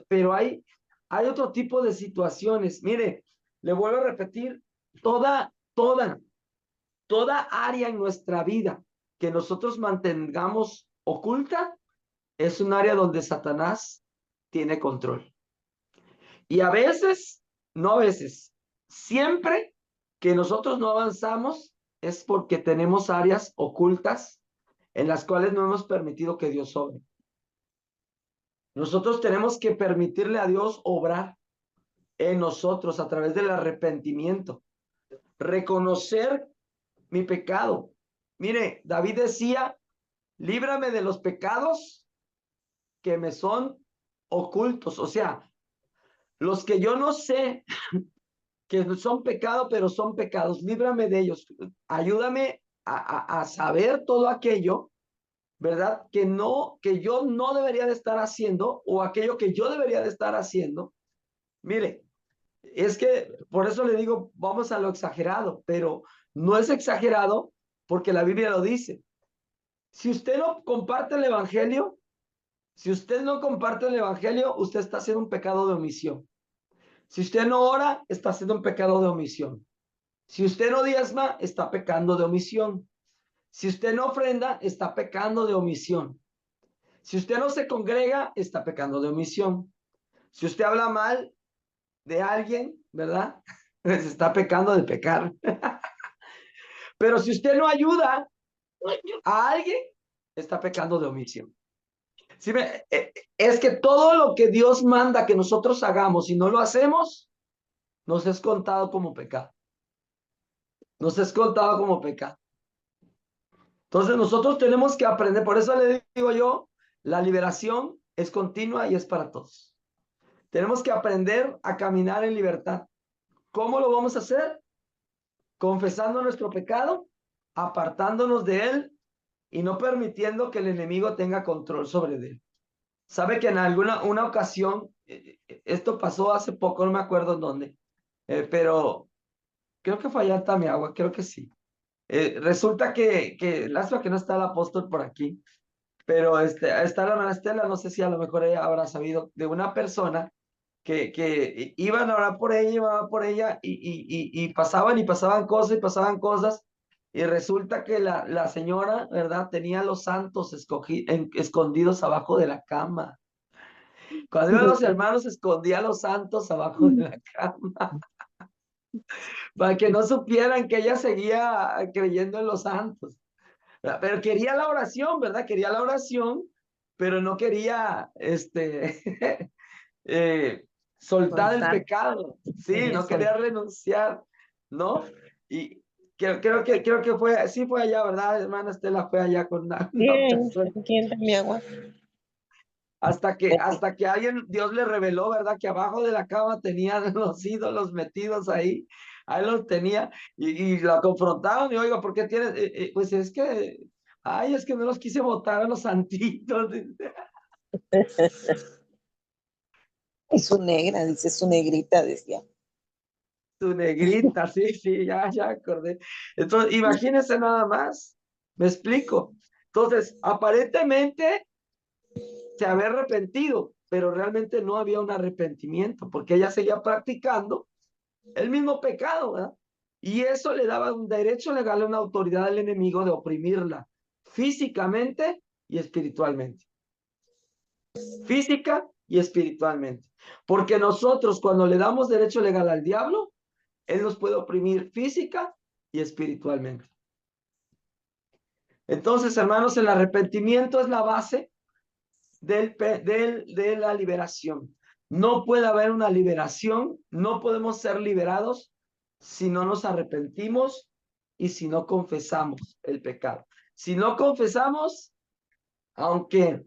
pero hay otro tipo de situaciones. Mire, le vuelvo a repetir, toda área en nuestra vida que nosotros mantengamos oculta es un área donde Satanás tiene control. Y a veces, no a veces, siempre que nosotros no avanzamos es porque tenemos áreas ocultas en las cuales no hemos permitido que Dios obre. Nosotros tenemos que permitirle a Dios obrar en nosotros a través del arrepentimiento, reconocer mi pecado. Mire, David decía, líbrame de los pecados que me son ocultos, o sea, los que yo no sé que son pecados, pero son pecados, líbrame de ellos, ayúdame a saber todo aquello, ¿verdad? Que yo no debería de estar haciendo o aquello que yo debería de estar haciendo. Mire, es que por eso le digo, vamos a lo exagerado, pero no es exagerado porque la Biblia lo dice. Si usted no comparte el evangelio, si usted no comparte el evangelio, usted está haciendo un pecado de omisión. Si usted no ora, está haciendo un pecado de omisión. Si usted no diezma, está pecando de omisión. Si usted no ofrenda, está pecando de omisión. Si usted no se congrega, está pecando de omisión. Si usted habla mal de alguien, ¿verdad? Pues está pecando de pecar. Pero si usted no ayuda a alguien, está pecando de omisión. ¿Sí es que todo lo que Dios manda que nosotros hagamos y no lo hacemos, nos es contado como pecado. Nos es contado como pecado. Entonces nosotros tenemos que aprender, por eso le digo yo, la liberación es continua y es para todos. Tenemos que aprender a caminar en libertad. ¿Cómo lo vamos a hacer? Confesando nuestro pecado, apartándonos de él y no permitiendo que el enemigo tenga control sobre él. Sabe que en una ocasión, esto pasó hace poco, no me acuerdo en dónde, pero creo que fue allá en Tamiagua, creo que sí. Resulta lástima que no está el apóstol por aquí, pero está la hermana Estela, no sé si a lo mejor ella habrá sabido de una persona que iban a orar por ella, iban a orar por ella y pasaban pasaban cosas, y resulta que la señora, ¿verdad? Tenía los santos escondidos abajo de la cama. Cuando iban los hermanos, escondía los santos abajo de la cama, para que no supieran que ella seguía creyendo en los santos. ¿Verdad? Pero quería la oración, ¿verdad? Quería la oración, pero no quería, eh, soltar el Soltar pecado, sí, no eso. quería renunciar, ¿no? Y creo que fue, sí fue allá, ¿verdad? Hermana Estela fue allá con una Bien, persona, aquí en mi agua. hasta que alguien, Dios le reveló, ¿verdad? Que abajo de la cama tenían los ídolos metidos ahí los tenía, y la confrontaron, y oiga, ¿por qué tienes? Pues es que, ay, es que no los quise botar a los santitos. Es su negra, dice su negrita, decía. Tu negrita, sí, sí, ya acordé. Entonces, imagínense nada más, me explico. Entonces, aparentemente se había arrepentido, pero realmente no había un arrepentimiento, porque ella seguía practicando el mismo pecado, ¿verdad? Y eso le daba un derecho legal, una autoridad al enemigo de oprimirla físicamente y espiritualmente. Física y espiritualmente. Porque nosotros, cuando le damos derecho legal al diablo, él nos puede oprimir física y espiritualmente. Entonces, hermanos, el arrepentimiento es la base de la liberación. No puede haber una liberación, no podemos ser liberados si no nos arrepentimos y si no confesamos el pecado. Si no confesamos, aunque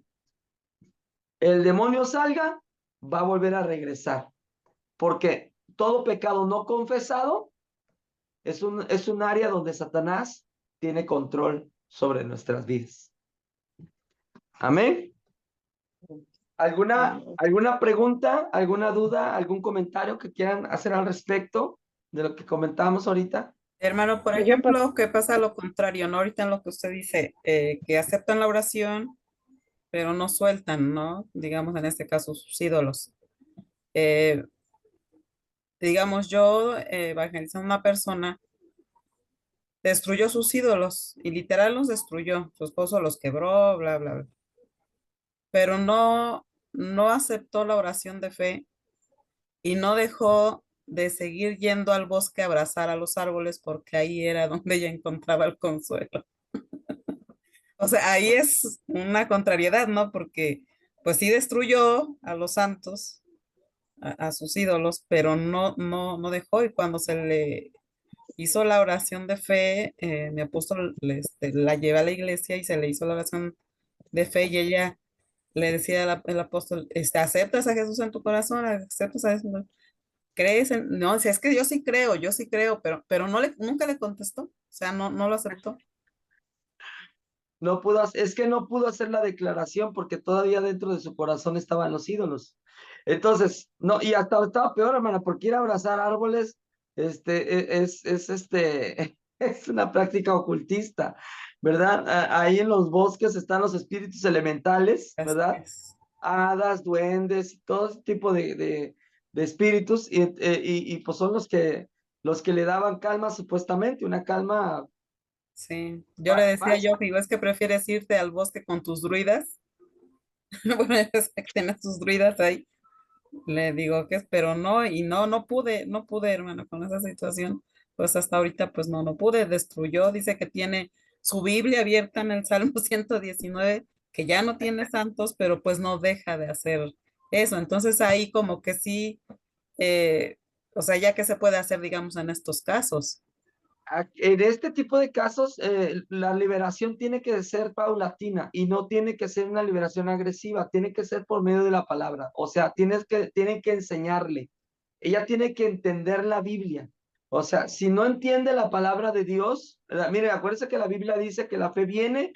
el demonio salga, va a volver a regresar, porque todo pecado no confesado es un área donde Satanás tiene control sobre nuestras vidas. Amén. ¿Alguna pregunta, alguna duda, algún comentario que quieran hacer al respecto de lo que comentábamos ahorita? Hermano, por Oiga, ejemplo, ¿qué pasa lo contrario, no? Ahorita en lo que usted dice, que aceptan la oración, pero no sueltan, ¿no? Digamos, en este caso, sus ídolos. Eh, digamos, yo evangelizando a una persona, destruyó sus ídolos y literal los destruyó. Su esposo los quebró, bla, bla, bla. Pero no aceptó la oración de fe y no dejó de seguir yendo al bosque a abrazar a los árboles porque ahí era donde ella encontraba el consuelo. O sea, ahí es una contrariedad, ¿no? Porque pues sí destruyó a los santos, a sus ídolos, pero no dejó. Y cuando se le hizo la oración de fe, mi apóstol la llevé a la iglesia y se le hizo la oración de fe y ella le decía el apóstol, ¿aceptas a Jesús en tu corazón? ¿Aceptas a Jesús? ¿Crees en? No, si es que yo sí creo, pero nunca le contestó, o sea, no lo aceptó. No pudo, es que no pudo hacer la declaración porque todavía dentro de su corazón estaban los ídolos. Entonces, no, y hasta estaba peor, hermana, porque ir a abrazar árboles, es una práctica ocultista, ¿verdad? Ahí en los bosques están los espíritus elementales, Así ¿verdad? es. Hadas, duendes, todo ese tipo de espíritus, y pues son los que le daban calma, supuestamente, una calma Sí, yo le decía falsa. yo, digo, es que prefieres irte al bosque con tus druidas. Bueno, ya sé que tienes tus druidas ahí. Le digo que, pero no, y no pude, hermano, con esa situación. Pues hasta ahorita, pues no pude. Destruyó, dice que tiene su Biblia abierta en el Salmo 119 que ya no tiene santos, pero pues no deja de hacer eso. Entonces ahí como que sí, eh, o sea, ya que se puede hacer, digamos, en estos casos. En este tipo de casos, la liberación tiene que ser paulatina y no tiene que ser una liberación agresiva, tiene que ser por medio de la palabra. O sea, tienen que enseñarle. Ella tiene que entender la Biblia. O sea, si no entiende la palabra de Dios, mire, acuérdense que la Biblia dice que la fe viene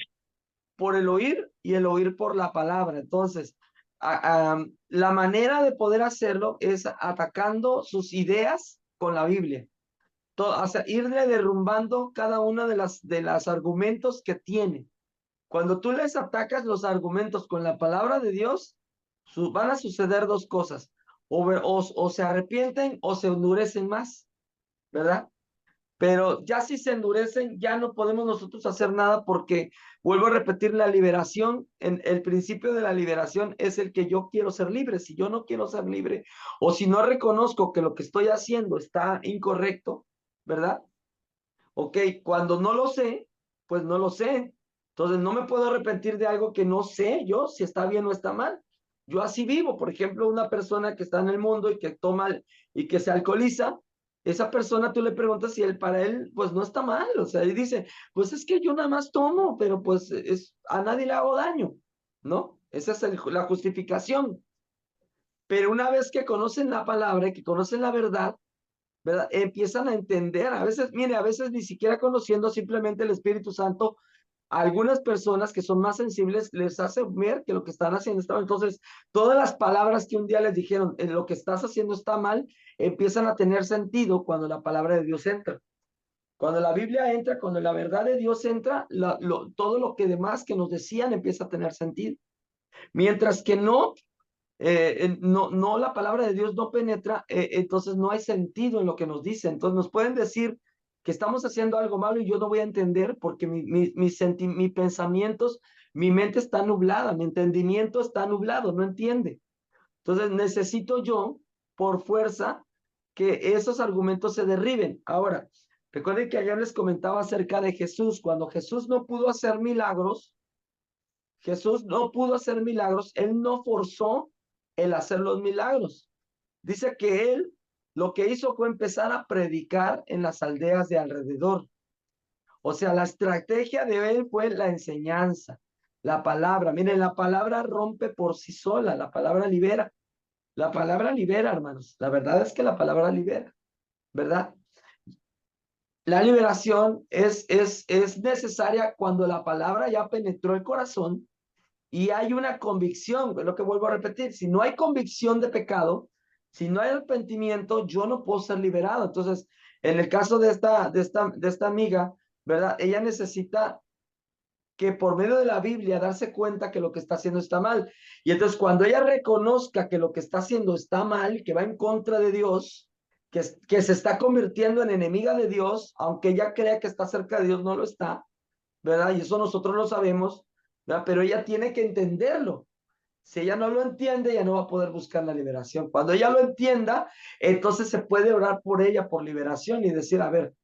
por el oír y el oír por la palabra. Entonces, la manera de poder hacerlo es atacando sus ideas con la Biblia, o sea, irle derrumbando cada una de las argumentos que tiene. Cuando tú les atacas los argumentos con la palabra de Dios, van a suceder dos cosas. O se arrepienten o se endurecen más, ¿verdad? Pero ya si se endurecen, ya no podemos nosotros hacer nada porque, vuelvo a repetir, la liberación, el principio de la liberación es el que yo quiero ser libre. Si yo no quiero ser libre o si no reconozco que lo que estoy haciendo está incorrecto, ¿verdad? Ok, cuando no lo sé, pues no lo sé. Entonces no me puedo arrepentir de algo que no sé yo si está bien o está mal. Yo así vivo. Por ejemplo, una persona que está en el mundo y que toma y que se alcoholiza, esa persona tú le preguntas si él para él pues no está mal. O sea, él dice, pues es que yo nada más tomo, pero pues a nadie le hago daño, ¿no? Esa es la justificación. Pero una vez que conocen la palabra y que conocen la verdad, ¿verdad? Empiezan a entender, a veces, mire, a veces ni siquiera conociendo simplemente el Espíritu Santo, a algunas personas que son más sensibles les hace ver que lo que están haciendo está mal. Entonces, todas las palabras que un día les dijeron, en lo que estás haciendo está mal, empiezan a tener sentido cuando la palabra de Dios entra. Cuando la Biblia entra, cuando la verdad de Dios entra, todo lo que demás que nos decían empieza a tener sentido. Mientras que no, la palabra de Dios no penetra, entonces no hay sentido en lo que nos dice. Entonces nos pueden decir que estamos haciendo algo malo y yo no voy a entender porque mis pensamientos, mi mente está nublada, mi entendimiento está nublado, no entiende. Entonces necesito yo, por fuerza, que esos argumentos se derriben. Ahora, recuerden que ayer les comentaba acerca de Jesús. Cuando Jesús no pudo hacer milagros, él no forzó el hacer los milagros. Dice que él lo que hizo fue empezar a predicar en las aldeas de alrededor. O sea, la estrategia de él fue la enseñanza, la palabra. Miren, la palabra rompe por sí sola, la palabra libera. La palabra libera, hermanos. La verdad es que la palabra libera, ¿verdad? La liberación es necesaria cuando la palabra ya penetró el corazón y hay una convicción, es lo que vuelvo a repetir, si no hay convicción de pecado, si no hay arrepentimiento, yo no puedo ser liberado. Entonces, en el caso de esta amiga, ¿verdad? Ella necesita que por medio de la Biblia darse cuenta que lo que está haciendo está mal. Y entonces cuando ella reconozca que lo que está haciendo está mal, que va en contra de Dios, que se está convirtiendo en enemiga de Dios, aunque ella crea que está cerca de Dios, no lo está, ¿verdad? Y eso nosotros lo sabemos, ¿verdad? Pero ella tiene que entenderlo. Si ella no lo entiende, ella no va a poder buscar la liberación. Cuando ella lo entienda, entonces se puede orar por ella, por liberación y decir, a ver,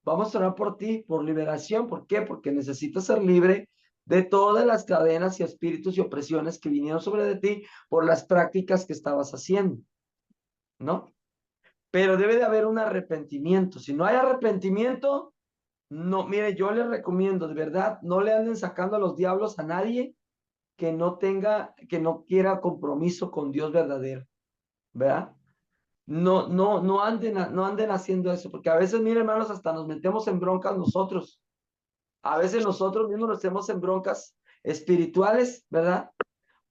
vamos a orar por ti, por liberación. ¿Por qué? Porque necesitas ser libre de todas las cadenas y espíritus y opresiones que vinieron sobre de ti por las prácticas que estabas haciendo, ¿no? Pero debe de haber un arrepentimiento. Si no hay arrepentimiento, no, mire, yo les recomiendo, de verdad, no le anden sacando a los diablos a nadie que no quiera compromiso con Dios verdadero, ¿verdad? No anden haciendo eso, porque a veces, miren, hermanos, hasta nos metemos en broncas nosotros. A veces nosotros mismos nos metemos en broncas espirituales, ¿verdad?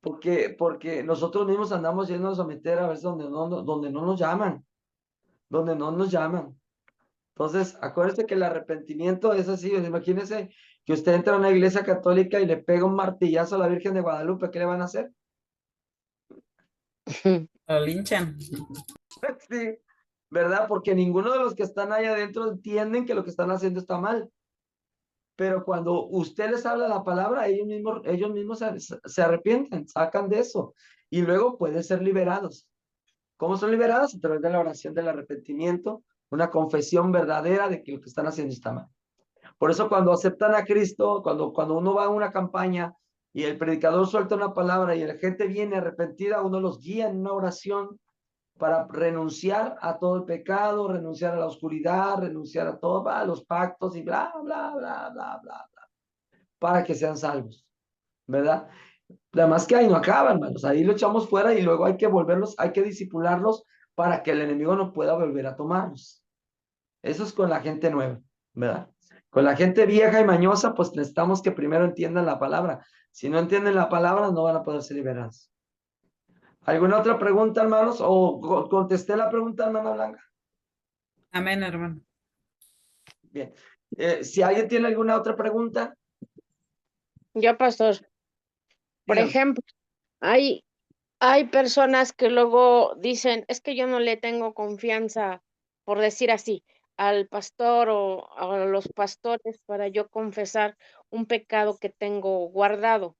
Porque nosotros mismos andamos yéndonos a meter a veces donde no nos llaman, donde no nos llaman. Entonces, acuérdense que el arrepentimiento es así. Imagínense que usted entra a una iglesia católica y le pega un martillazo a la Virgen de Guadalupe, ¿qué le van a hacer? Lo linchan. Sí, ¿verdad? Porque ninguno de los que están ahí adentro entienden que lo que están haciendo está mal. Pero cuando usted les habla la palabra, ellos mismos se arrepienten, sacan de eso y luego pueden ser liberados. ¿Cómo son liberados? A través de la oración del arrepentimiento, una confesión verdadera de que lo que están haciendo está mal. Por eso cuando aceptan a Cristo, cuando uno va a una campaña y el predicador suelta una palabra y la gente viene arrepentida, uno los guía en una oración para renunciar a todo el pecado, renunciar a la oscuridad, renunciar a todos los pactos y bla, bla, bla, bla, bla, bla, para que sean salvos, ¿verdad? Además que ahí no acaba, hermanos, ahí lo echamos fuera y luego hay que volverlos, hay que disipularlos para que el enemigo no pueda volver a tomarlos. Eso es con la gente nueva, ¿verdad? Con la gente vieja y mañosa, pues necesitamos que primero entiendan la palabra. Si no entienden la palabra, no van a poder ser liberados. ¿Alguna otra pregunta, hermanos? ¿O contesté la pregunta, hermana Blanca? Amén, hermano. Bien. Si alguien tiene alguna otra pregunta, Yo, pastor, por dígame. ejemplo, hay personas que luego dicen, es que yo no le tengo confianza, por decir así, al pastor o a los pastores para yo confesar un pecado que tengo guardado.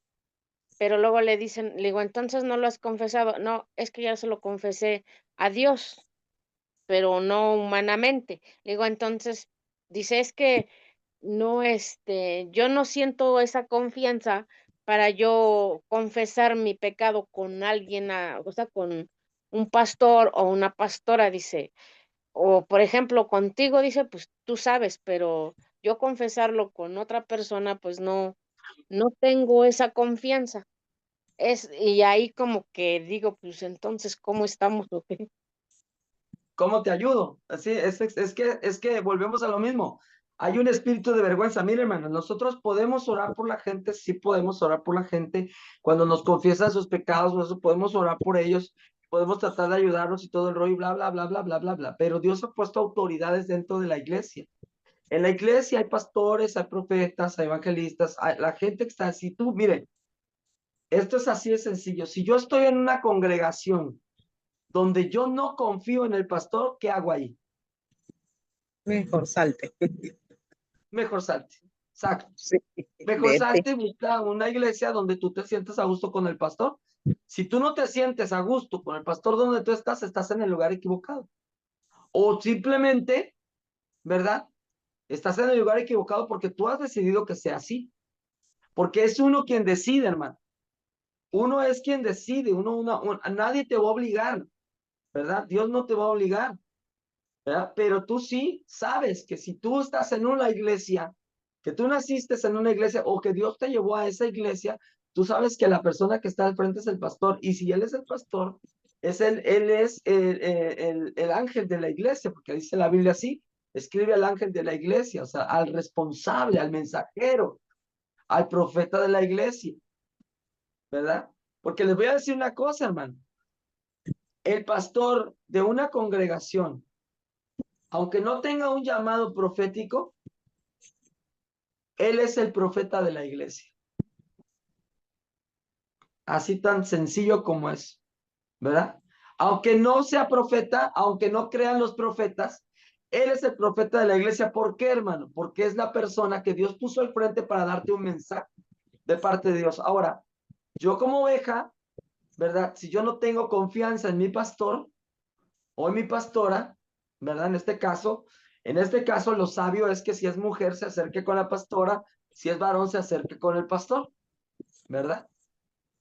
Pero luego le digo, entonces no lo has confesado. No, es que ya se lo confesé a Dios, pero no humanamente. Le digo, entonces, dice, es que no, yo no siento esa confianza para yo confesar mi pecado con alguien, o sea, con un pastor o una pastora, dice, o por ejemplo contigo, dice, pues tú sabes, pero yo confesarlo con otra persona, pues no tengo esa confianza. Y ahí como que digo, pues entonces, ¿cómo estamos o qué? ¿Cómo te ayudo? Así es que volvemos a lo mismo. Hay un espíritu de vergüenza. Mire, hermano, nosotros podemos orar por la gente, sí podemos orar por la gente. Cuando nos confiesan sus pecados, nosotros podemos orar por ellos, podemos tratar de ayudarlos y todo el rollo, y bla, bla, bla, bla, bla, bla, bla. Pero Dios ha puesto autoridades dentro de la iglesia. En la iglesia hay pastores, hay profetas, hay evangelistas, la gente que está, si tú, mire, esto es así de sencillo. Si yo estoy en una congregación donde yo no confío en el pastor, ¿qué hago ahí? Mejor salte. Mejor salte. Exacto. Sí, Mejor vete. salte y busca una iglesia donde tú te sientas a gusto con el pastor. Si tú no te sientes a gusto con el pastor donde tú estás en el lugar equivocado. O simplemente, ¿verdad? Estás en el lugar equivocado porque tú has decidido que sea así. Porque es uno quien decide, hermano. Uno es quien decide. Nadie te va a obligar, ¿verdad? Dios no te va a obligar, ¿verdad? Pero tú sí sabes que si tú estás en una iglesia, que tú naciste en una iglesia o que Dios te llevó a esa iglesia, tú sabes que la persona que está al frente es el pastor. Y si él es el pastor, él es el ángel de la iglesia, porque dice la Biblia así, escribe al ángel de la iglesia, o sea, al responsable, al mensajero, al profeta de la iglesia. ¿verdad? Porque les voy a decir una cosa, hermano. El pastor de una congregación, aunque no tenga un llamado profético, él es el profeta de la iglesia. Así tan sencillo como es, ¿verdad? Aunque no sea profeta, aunque no crean los profetas, él es el profeta de la iglesia. ¿Por qué, hermano? Porque es la persona que Dios puso al frente para darte un mensaje de parte de Dios. Ahora, yo como oveja, ¿verdad? Si yo no tengo confianza en mi pastor o en mi pastora, ¿verdad? En este caso, lo sabio es que si es mujer se acerque con la pastora, si es varón se acerque con el pastor, ¿verdad?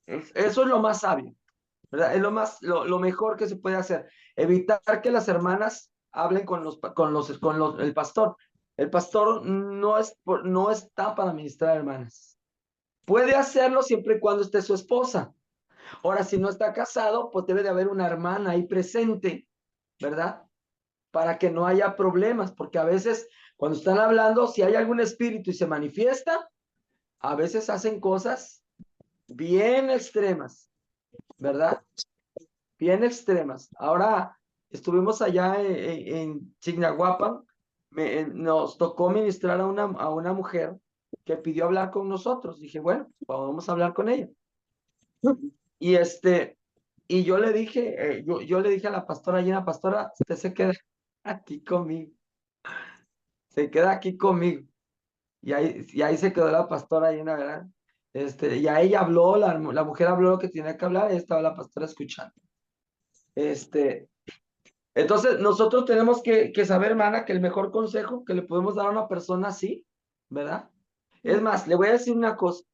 Eso es lo más sabio, ¿verdad? Es lo mejor que se puede hacer. Evitar que las hermanas hablen el pastor. El pastor no está para ministrar hermanas. Puede hacerlo siempre y cuando esté su esposa. Ahora, si no está casado, pues debe de haber una hermana ahí presente, ¿verdad? Para que no haya problemas, porque a veces cuando están hablando, si hay algún espíritu y se manifiesta, a veces hacen cosas bien extremas, ¿verdad? Bien extremas. Ahora estuvimos allá en Chignahuapan, nos tocó ministrar a una mujer que pidió hablar con nosotros. Dije, bueno, pues vamos a hablar con ella. Y y yo le dije, yo le dije a la pastora, Gina, pastora, usted se queda aquí conmigo, se queda aquí conmigo. Y ahí se quedó la pastora Gina, ¿verdad? Ya ella habló, la mujer habló lo que tenía que hablar, y estaba la pastora escuchando. Entonces, nosotros tenemos que saber, hermana, que el mejor consejo que le podemos dar a una persona así, ¿verdad? Es más, le voy a decir una cosa.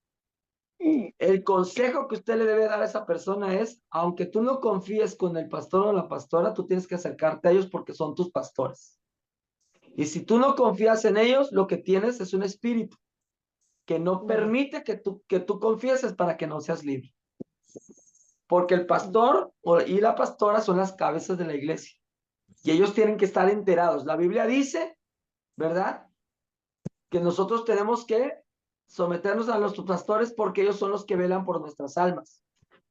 El consejo que usted le debe dar a esa persona es, aunque tú no confíes con el pastor o la pastora, tú tienes que acercarte a ellos porque son tus pastores. Y si tú no confías en ellos, lo que tienes es un espíritu que no permite que tú confieses para que no seas libre. Porque el pastor y la pastora son las cabezas de la iglesia. Y ellos tienen que estar enterados. La Biblia dice, ¿verdad? Que nosotros tenemos que someternos a nuestros pastores porque ellos son los que velan por nuestras almas.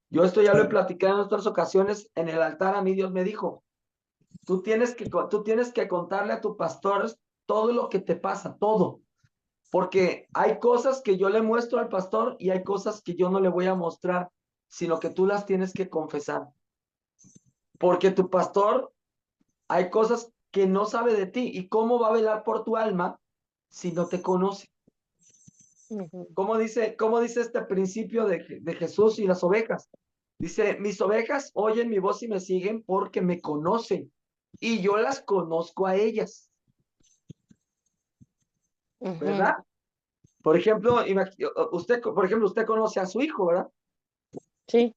Yo esto ya lo he platicado en otras ocasiones. En el altar a mí Dios me dijo, tú tienes que contarle a tu pastor todo lo que te pasa, todo. Porque hay cosas que yo le muestro al pastor y hay cosas que yo no le voy a mostrar, sino que tú las tienes que confesar. Porque tu pastor, hay cosas que no sabe de ti. ¿Y cómo va a velar por tu alma si no te conoce? ¿Cómo dice este principio de Jesús y las ovejas? Dice, mis ovejas oyen mi voz y me siguen porque me conocen y yo las conozco a ellas, ¿verdad? Por ejemplo, usted conoce a su hijo, ¿verdad? Sí.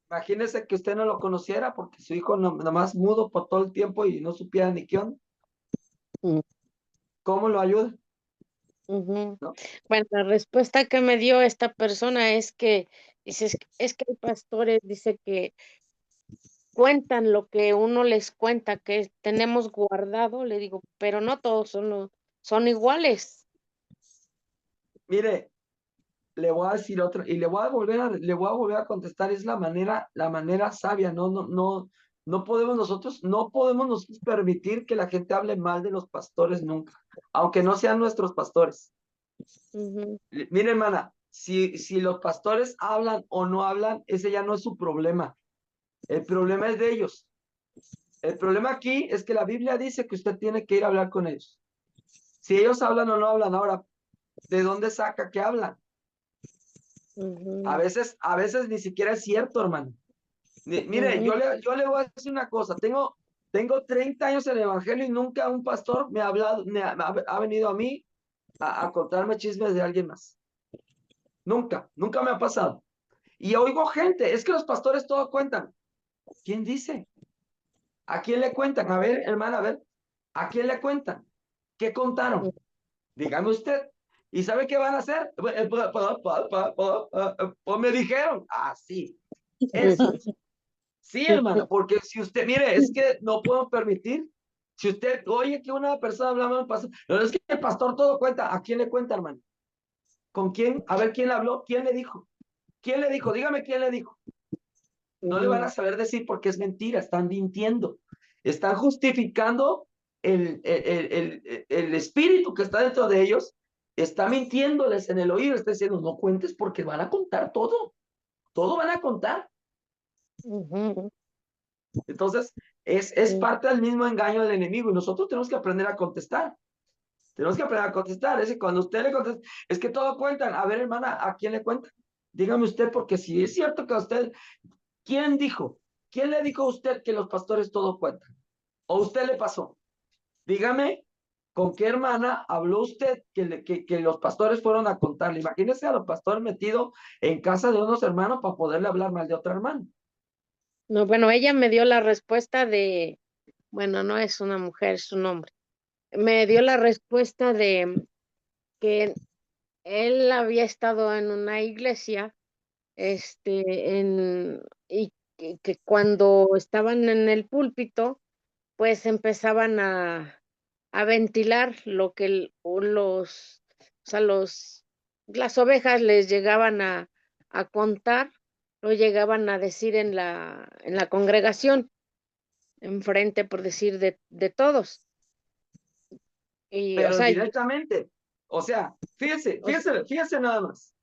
Imagínese que usted no lo conociera porque su hijo nomás mudo por todo el tiempo y no supiera ni qué onda. ¿Cómo lo ayuda? ¿No? Bueno, la respuesta que me dio esta persona es que es que hay pastores, dice que cuentan lo que uno les cuenta que tenemos guardado, le digo, pero no todos son iguales. Mire, le voy a decir otra y le voy a volver a contestar, es la manera sabia, no podemos nosotros permitir que la gente hable mal de los pastores nunca, aunque no sean nuestros pastores. Mire, hermana, si los pastores hablan o no hablan, ese ya no es su problema. El problema es de ellos. El problema aquí es que la Biblia dice que usted tiene que ir a hablar con ellos. Si ellos hablan o no hablan, ahora, ¿de dónde saca que hablan? A veces ni siquiera es cierto, hermano. Mire, yo le voy a decir una cosa. Tengo 30 años en el evangelio y nunca un pastor me ha hablado, ha venido a mí a contarme chismes de alguien más. Nunca me ha pasado. Y oigo gente, es que los pastores todo cuentan. ¿Quién dice? ¿A quién le cuentan? A ver, hermana, a ver, ¿a quién le cuentan? ¿Qué contaron? Dígame usted. ¿Y sabe qué van a hacer? Pues me dijeron. Ah, sí. Eso. Sí, hermano, porque si usted, mire, es que no puedo permitir. Si usted oye que una persona habla mal, no es que el pastor todo cuenta. ¿A quién le cuenta, hermano? ¿Con quién? A ver quién habló, quién le dijo. ¿Quién le dijo? Dígame quién le dijo. No le van a saber decir porque es mentira, están mintiendo. Están justificando el espíritu que está dentro de ellos, está mintiéndoles en el oído, está diciendo, no cuentes porque van a contar todo van a contar. Ujú. Entonces, es Sí. parte del mismo engaño del enemigo y nosotros tenemos que aprender a contestar. Tenemos que aprender a contestar. Es que cuando usted le contesta, es que todo cuentan. A ver, hermana, ¿a quién le cuentan? Dígame usted, porque si es cierto que a usted, ¿quién dijo? ¿Quién le dijo a usted que los pastores todo cuentan? ¿O usted le pasó? Dígame, ¿con qué hermana habló usted que los pastores fueron a contarle? Imagínese a los pastores metidos en casa de unos hermanos para poderle hablar mal de otro hermano. No, bueno, ella me dio la respuesta de, bueno, no es una mujer, es un hombre. Me dio la respuesta de que él había estado en una iglesia, y que cuando estaban en el púlpito, pues empezaban a ventilar lo que o sea, las ovejas les llegaban a contar, lo llegaban a decir en la congregación, enfrente, por decir, de todos. Y, Pero directamente. O sea, fíjese, o fíjese, fíjese nada más.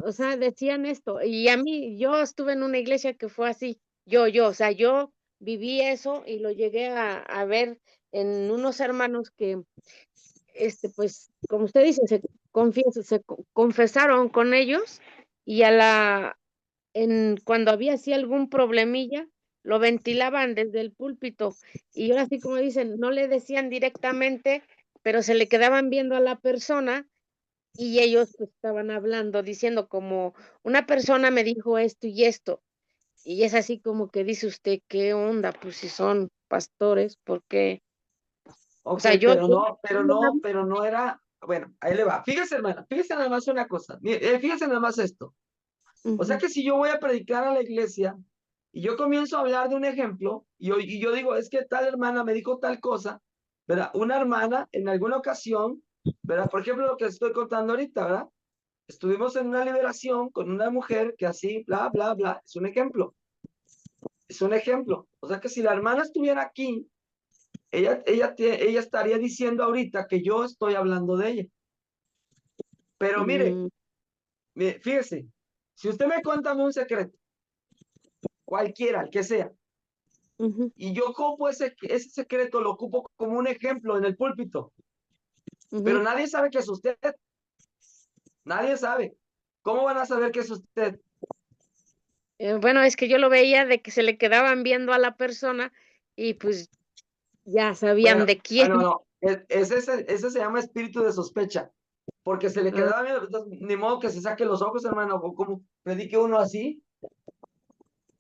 o sea, decían esto, y a mí, yo estuve en una iglesia que fue así, o sea, yo viví eso y lo llegué a ver en unos hermanos que, pues, como usted dice, confesaron con ellos y cuando había así algún problemilla, lo ventilaban desde el púlpito y ahora sí, como dicen, no le decían directamente, pero se le quedaban viendo a la persona y ellos, pues, estaban hablando, diciendo como: "Una persona me dijo esto y esto", y es así como que dice usted: "¿Qué onda?, pues, si son pastores, ¿por qué?". O Ok, sea, pero no era. Bueno, ahí le va. Fíjese, hermana, fíjese nada más una cosa. Fíjese nada más esto. O sea Ujú, que si yo voy a predicar a la iglesia y yo comienzo a hablar de un ejemplo y yo digo, es que tal hermana me dijo tal cosa, ¿verdad? Una hermana en alguna ocasión, ¿verdad? Por ejemplo, lo que estoy contando ahorita, ¿verdad? Estuvimos en una liberación con una mujer que así, bla, bla, bla. Es un ejemplo. Es un ejemplo. O sea que si la hermana estuviera aquí, ella estaría diciendo ahorita que yo estoy hablando de ella. Pero mire, mm, fíjese, si usted me cuenta un secreto, cualquiera, el que sea, ujú, y yo ocupo ese secreto, lo ocupo como un ejemplo en el púlpito, pero ujú. nadie sabe que es usted, nadie sabe. ¿Cómo van a saber que es usted? Bueno, es que yo lo veía de que se le quedaban viendo a la persona y, pues, ya sabían Bueno, de quién. no, no, ese se llama espíritu de sospecha, porque se le Ah, quedaba viendo, entonces, ni modo que se saque los ojos, hermano, o como predique uno así,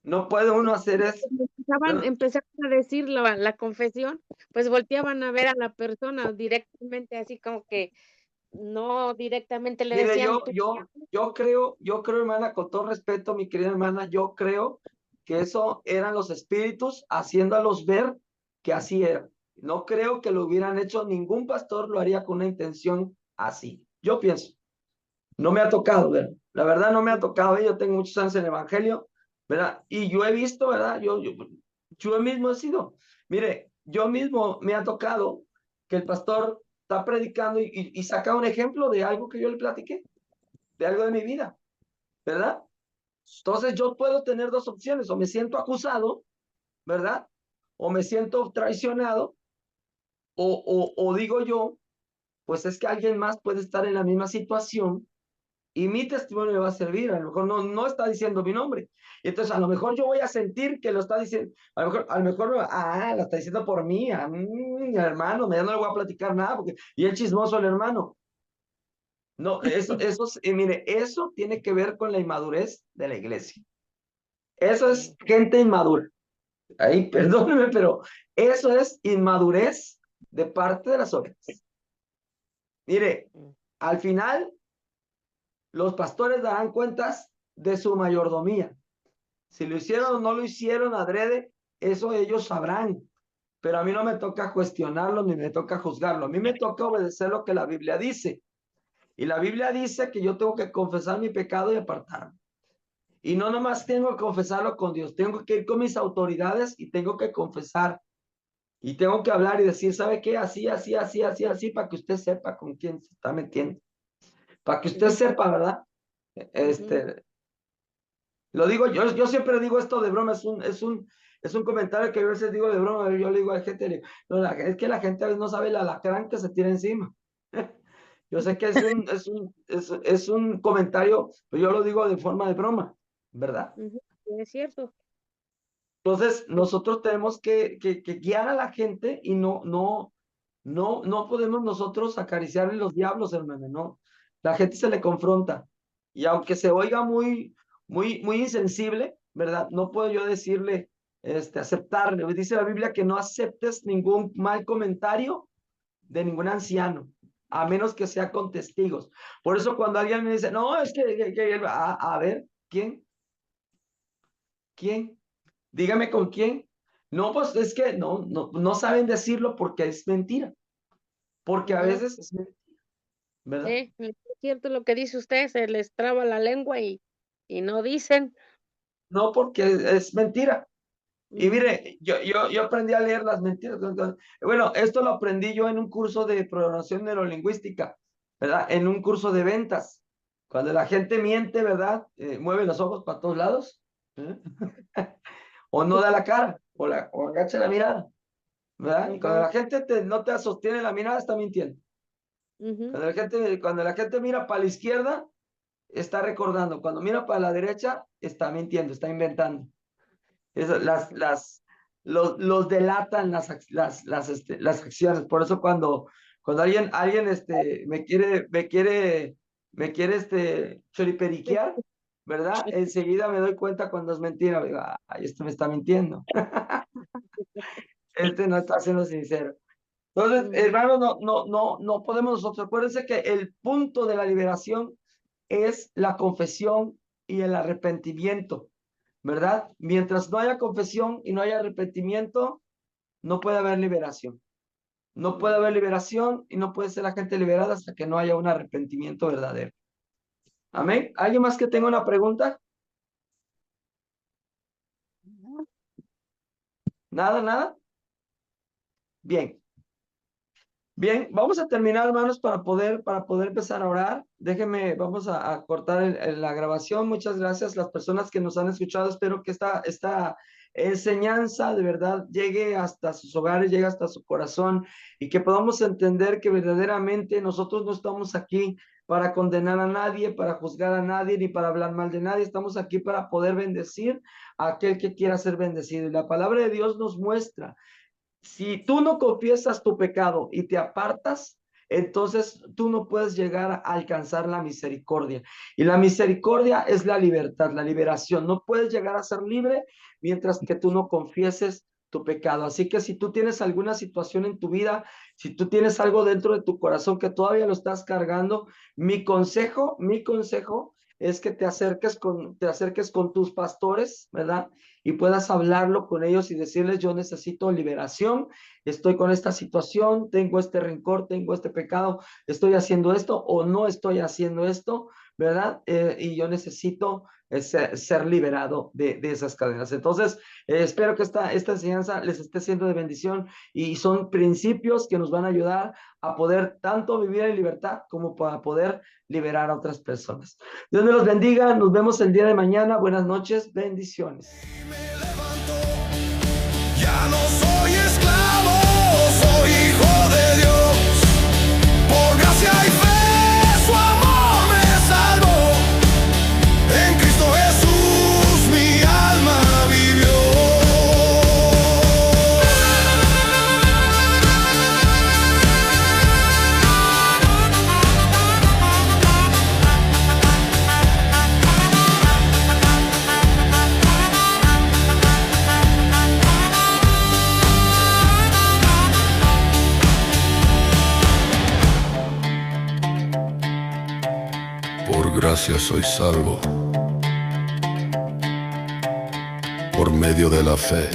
no puede uno hacer eso. cuando ¿No? empezaban a decir la confesión, pues, volteaban a ver a la persona directamente, así como que no directamente le Mire, decían: "Tú". yo creo, hermana, con todo respeto, mi querida hermana, yo creo que eso eran los espíritus haciéndolos ver que así era. No creo que lo hubieran hecho, ningún pastor lo haría con una intención así. Yo pienso, no me ha tocado, ¿verdad? La verdad no me ha tocado, yo tengo muchos años en el evangelio, ¿verdad? Y yo he visto, ¿verdad? Yo mismo he sido. Mire, yo mismo me ha tocado que el pastor está predicando y saca un ejemplo de algo que yo le platiqué, de algo de mi vida, ¿verdad? Entonces yo puedo tener dos opciones, o me siento acusado, ¿verdad? O me siento traicionado, o digo yo, pues es que alguien más puede estar en la misma situación y mi testimonio le va a servir. A lo mejor no está diciendo mi nombre. Entonces, a lo mejor yo voy a sentir que lo está diciendo. A lo mejor, lo está diciendo por mí, a mi hermano, ya no le voy a platicar nada, porque, y es chismoso el hermano. No, mire, eso tiene que ver con la inmadurez de la iglesia. Eso es gente inmadura. Ahí, perdóneme, pero eso es inmadurez de parte de las ovejas. Mire, al final, los pastores darán cuentas de su mayordomía. Si lo hicieron o no lo hicieron adrede, eso ellos sabrán. Pero a mí no me toca cuestionarlo ni me toca juzgarlo. A mí me toca obedecer lo que la Biblia dice. Y la Biblia dice que yo tengo que confesar mi pecado y apartarme. Y no nomás tengo que confesarlo con Dios, tengo que ir con mis autoridades y tengo que confesar. Y tengo que hablar y decir, ¿sabe qué? Así, así, así, así, así, para que usted sepa con quién se está metiendo. Para que usted sepa, ¿verdad? Lo digo, yo siempre digo esto de broma, es un comentario que a veces digo de broma, yo le digo a la gente, no, es que la gente a veces no sabe el alacrán que se tira encima. Yo sé que es un comentario, pero yo lo digo de forma de broma, ¿verdad? Es cierto. Entonces, nosotros tenemos que guiar a la gente y no podemos nosotros acariciarle los diablos, hermano, no. La gente se le confronta. Y aunque se oiga muy insensible, ¿verdad? No puedo yo decirle, aceptarle. Dice la Biblia que no aceptes ningún mal comentario de ningún anciano, a menos que sea con testigos. Por eso cuando alguien me dice, no, es que a ver, ¿quién? Dígame con quién. No, pues es que no saben decirlo porque es mentira. Porque a veces es mentira, ¿verdad? Es cierto lo que dice usted, se les traba la lengua y no dicen. No, porque es mentira. Y mire, yo aprendí a leer las mentiras. Bueno, esto lo aprendí yo en un curso de programación neurolingüística, ¿verdad? En un curso de ventas. Cuando la gente miente, ¿verdad? Mueve los ojos para todos lados. O no da la cara, o agacha la mirada, ¿verdad? Y cuando la gente no te sostiene la mirada, está mintiendo. Cuando la gente mira para la izquierda, está recordando. Cuando mira para la derecha, está mintiendo, está inventando. Eso, los delatan las acciones. Por eso cuando alguien me quiere choriperiquear, ¿verdad? Enseguida me doy cuenta cuando es mentira. Digo, ay, me está mintiendo. No está siendo sincero. Entonces, hermanos, no podemos nosotros. Acuérdense que el punto de la liberación es la confesión y el arrepentimiento, ¿verdad? Mientras no haya confesión y no haya arrepentimiento, no puede haber liberación. No puede haber liberación y no puede ser la gente liberada hasta que no haya un arrepentimiento verdadero. Amén. ¿Alguien más que tenga una pregunta? ¿Nada? Bien. Bien, vamos a terminar, hermanos, para poder empezar a orar. Déjenme, vamos a cortar la grabación. Muchas gracias a las personas que nos han escuchado. Espero que esta enseñanza de verdad llegue hasta sus hogares, llegue hasta su corazón y que podamos entender que verdaderamente nosotros no estamos aquí para condenar a nadie, para juzgar a nadie, ni para hablar mal de nadie. Estamos aquí para poder bendecir a aquel que quiera ser bendecido. Y la palabra de Dios nos muestra. Si tú no confiesas tu pecado y te apartas, entonces tú no puedes llegar a alcanzar la misericordia. Y la misericordia es la libertad, la liberación. No puedes llegar a ser libre mientras que tú no confieses tu pecado. Así que si tú tienes alguna situación en tu vida, si tú tienes algo dentro de tu corazón que todavía lo estás cargando, mi consejo es que te acerques con tus pastores, ¿verdad? Y puedas hablarlo con ellos y decirles, yo necesito liberación, estoy con esta situación, tengo este rencor, tengo este pecado, estoy haciendo esto o no estoy haciendo esto, ¿verdad? Y yo necesito ser liberado de esas cadenas. Entonces, espero que esta enseñanza les esté siendo de bendición y son principios que nos van a ayudar a poder tanto vivir en libertad como para poder liberar a otras personas. Dios me los bendiga, nos vemos el día de mañana. Buenas noches, bendiciones. Ya no soy esclavo, soy hijo de Dios. Por gracia y fe, su amor me salvó. En Cristo Jesús mi alma vivió. Por gracia soy salvo, por medio de la fe.